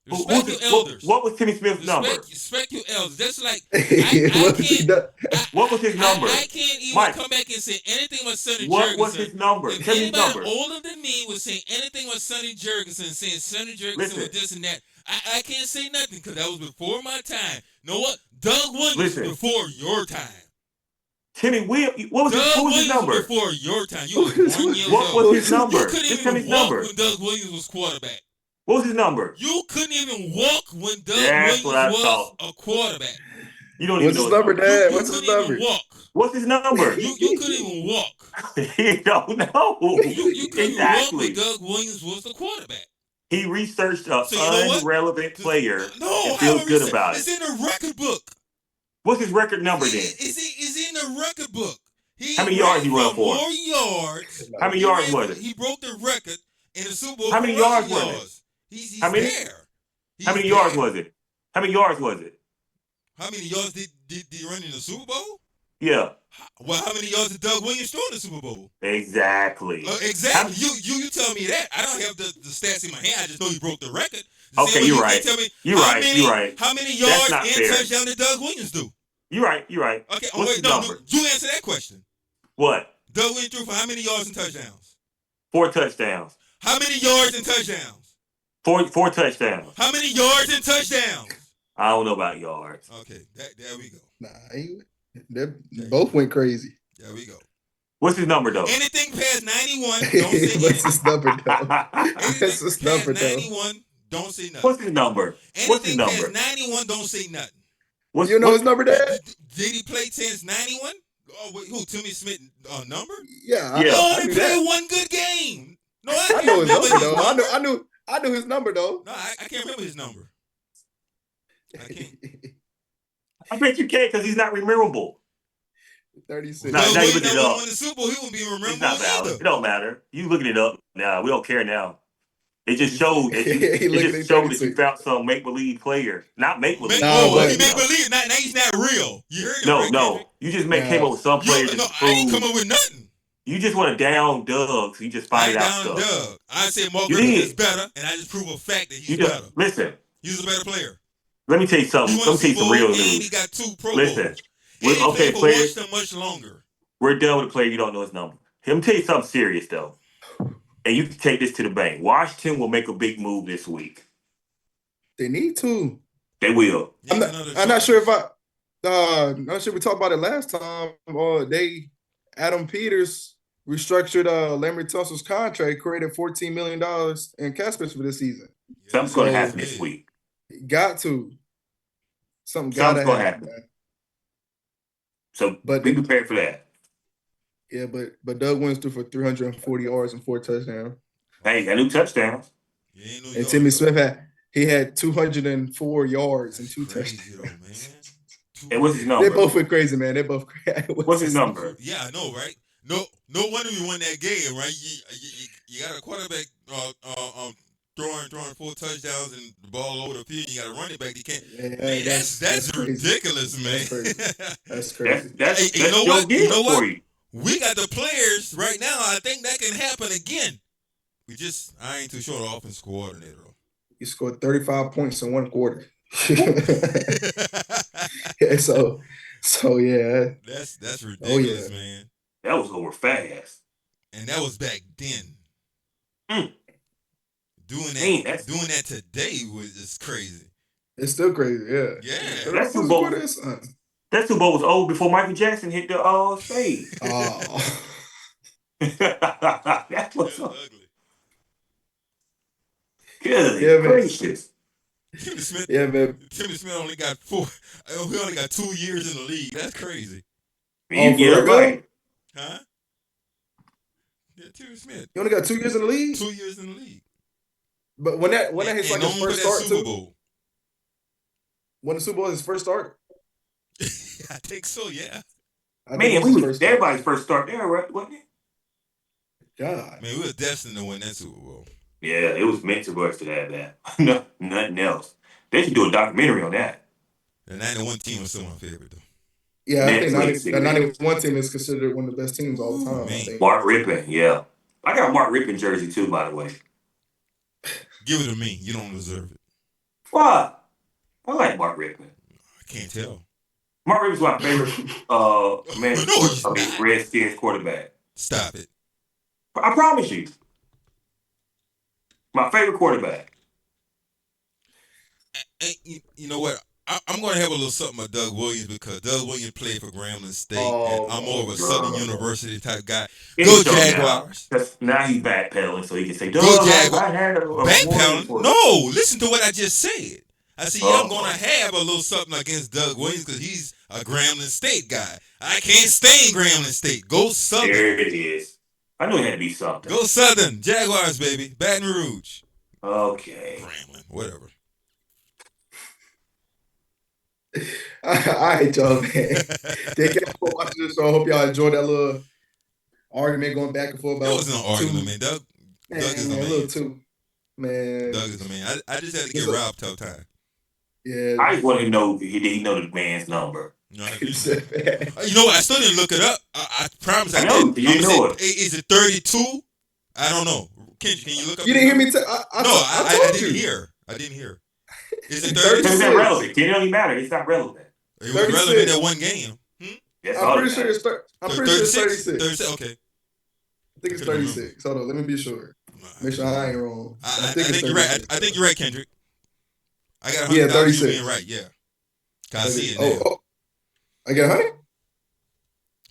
Who- Respect who's- your elders. What was Timmy Smith's number? Respect your elders. That's like What was he can't. done? What was his number? I can't even Mike. come back and say anything about Sonny What Jurgensen. was his number? If Tell me his anybody number. older than me was saying anything about Sonny Jurgensen, saying Sonny Jurgensen Listen. was this and that, I can't say nothing because that was before my time. You know what? Doug Williams Listen. was before your time. Timmy Will. What was Doug his, who was his Williams number? was before your time. You was 1 year What old. was his number? You couldn't Just tell me even his walk number. when Doug Williams was quarterback. What was his number? You couldn't even walk when Doug That's Williams what I was thought. a quarterback. You don't even What's know his number, Dad? You What's his couldn't number? even walk. What's his number? You couldn't even walk. He don't know. You couldn't Exactly. walk when Doug Williams was the quarterback. He researched a So you know what? unrelevant player No, and feels how good is it? about It's it. in the record book. What's his record number then? Is in the record book. How many yards he run for? More yards. How many yards was it? He broke the record in the Super Bowl. How many for rushing yards was it? yards. He's How many? there. How many yards was it? How many yards was it? How many yards did he run in the Super Bowl? Yeah, Well, how many yards did Doug Williams throw in the Super Bowl? exactly. Exactly. You tell me that. I don't have the stats in my hand. I just know he broke the record. Okay, Same way you're you right. can't Tell me You're how right. many- You're right. How many That's yards not and fair. touchdown did Doug Williams do? You're right. You're right. Okay, What's his no, number? you answer that question. What? Doug Williams threw for how many yards and touchdowns? 4 touchdowns. How many yards and touchdowns? Four touchdowns. How many yards and touchdowns? I don't know about yards. Okay, there we go. Nah, they both went crazy. There we go. What's his number though? Anything past 91, don't say What's his number, though? anything What's his past number, though? 91, don't say nothing. What's his number? What's his Anything past number? 91, don't say nothing. What's You know his number, Dad? Did he play since 91? Oh, wait, who? Timmy Smith number? Yeah, Yeah. He I only knew played that. one good game. No, I I can't know his remember number his though. number. I knew his number though. No, I can't remember his number. I can't. I bet you can't because he's not memorable. 36. Nah, But now you when look he it never up. won the Super Bowl, he won't be It's remembered not valid. It either. don't matter. You looking it up now. We don't care now. It just showed that you, He it looking just at showed that you 36. found some make believe player. Not make believe. Nah, He but- make believe. Now he's not real. You heard him, No, right, no. Kendrick? You just came up with some players No, to I ain't prove. come up with nothing. You just want to down Doug, so you just I find ain't it out down stuff. Doug. I said Mark You Rippon did. is better, and I just prove a fact that he's You better. just listen. He's a better player. Let me tell you He something. won Let a me tell you Super some Bowl, real and he news. got 2 Pro Listen. Bowls. And he Okay, played for players. Washington much longer. We're done with a player you don't know his number. Let me tell you something serious though, and you can take this to the bank. Washington will make a big move this week. They need to. They will. I'm not sure if I'm not sure we talked about it last time. Adam Peters restructured Larry Tunsil's contract, created $14 million in cap space for this season. Something's going to So- happen this week. Got to. Something's Something's gotta gonna happen. happen. Man. So But- be prepared for that. Yeah, but Doug Williams threw for 340 yards and 4 touchdowns. Hey, got new touchdowns. Yeah, ain't no And yard, Timmy though. Smith had 204 yards and That's 2 crazy, touchdowns. though, man. And what's his They number? both went crazy, man. They both crazy. What's his number? Yeah, I know, right? No wonder we won that game, right? You got a quarterback throwing 4 touchdowns and the ball over the field. And you got a running back. You can't. Yeah, Man, that's crazy. ridiculous, man. That's crazy. That's Hey, you know Joe what? Gibbs You know what? for you. We got the players right now. I think that can happen again. I ain't too sure the offense coordinator. He scored 35 points in 1 quarter. Yeah, so yeah. That's ridiculous, yeah. man. That was over fast. And that was back then. Mm. Doing Man, that today was just crazy. It's still crazy, yeah. Yeah. That's Super Bowl. That Super Bowl was old before Michael Jackson hit the stage. Oh. That's what's That's up. ugly. Good Yeah, man. gracious. Timmy Smith. Yeah, man. Timmy Smith only got 4. He only got 2 years in the league. That's crazy. You for get it real? right. Huh? Yeah, Timmy Smith. You only got 2 years in the league? 2 years in the league. But when that his like And his only first for that start Super too? Bowl. When the Super Bowl is his first start? I think so, yeah. I think Man, it we his was first start. everybody's first start there, right? Wasn't it? God. Man, we were destined to win that Super Bowl. Yeah, it was meant to us to have that. No, nothing else. They should do a documentary on that. The 91 team was still my favorite, though. Yeah, I think Netflix. the 91 team is considered one of the best teams all the time. I Man. think. Mark Rippon, yeah. I got a Mark Rippon jersey too, by the way. Give it to me. You don't deserve it. Why? I like Mark Rippon. I can't tell. Mark Rippon's my favorite he's not. Redskins quarterback. Stop it. I promise you. My favorite quarterback. And you know what? I'm going to have a little something about Doug Williams because Doug Williams played for Grambling State, and I'm more of a Southern University type guy. Go Jaguars. Now he's backpedaling so he can say, Go Jaguars. Backpedaling? No, listen to what I just said. I said, yeah, I'm going to have a little something against Doug Williams because he's a Grambling State guy. I can't stay in Grambling State. Go Southern. There it is. I knew it had to be something. Go Southern. Jaguars, baby. Baton Rouge. Okay. Grambling. Whatever. All right, y'all, man. Thank y'all for watching this show. I hope y'all enjoyed that little argument going back and forth about That wasn't an argument, man. Doug is the a man. little too. Man. Doug is the man. I just had to He's get a- Rob tough time. Yeah. I just wanted to know did he know the man's number. No, I He didn't. said, man. You know what? I still didn't look it up. I promise I I know, did. you I'ma know say, hey, is it 32? I don't know. Can you look up? You the didn't hear number? me tell No, I told didn't you. hear. I didn't hear. Is it 36. It's 32? not relevant. It don't even matter. It's not relevant. It was 36. relevant that one game. That's I'm all pretty that sure matters. it's 36. 36? Okay. I think it's 36. Hold on, let me be sure. Make sure I ain't wrong. I think you're right. I think you're right, Kendrick. I got $100 Yeah, you 36. being right. Yeah. 'Cause I see it Oh, now. oh. I get 100?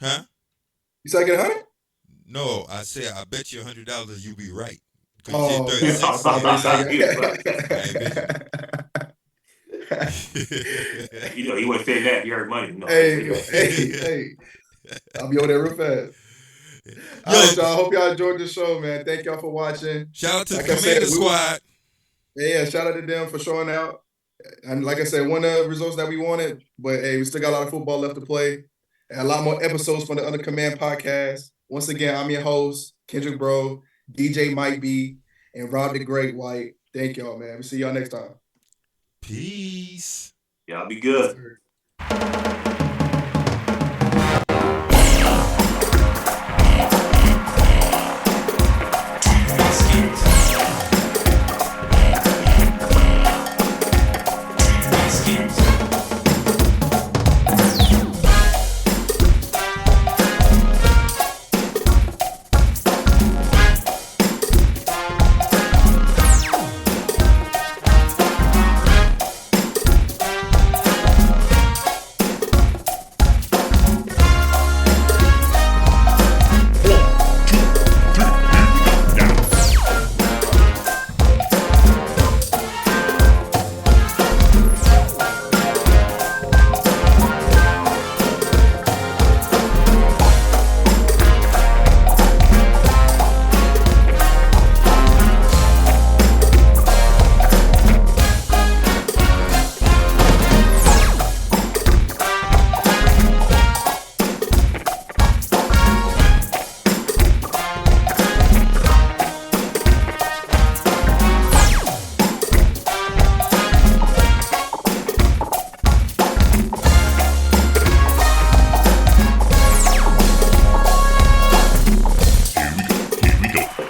Huh? You said I get 100? No, I said I bet you $100 you be right. Shit, 36 I thought they seconds. You know, he wasn't saying that. He heard money. No, hey. I'll be over there real fast. All right, y'all. Hope y'all enjoyed the show, man. Thank y'all for watching. Shout out to Like the I said, Commander Squad. Yeah, shout out to them for showing out. And like I said, one of the results that we wanted, but hey, we still got a lot of football left to play. And a lot more episodes from the Under Command podcast. Once again, I'm your host, Kendrick Bro, DJ Mike B, and Rob the Great White. Thank y'all, man. We'll see y'all next time. Peace. Y'all be good. Here we go.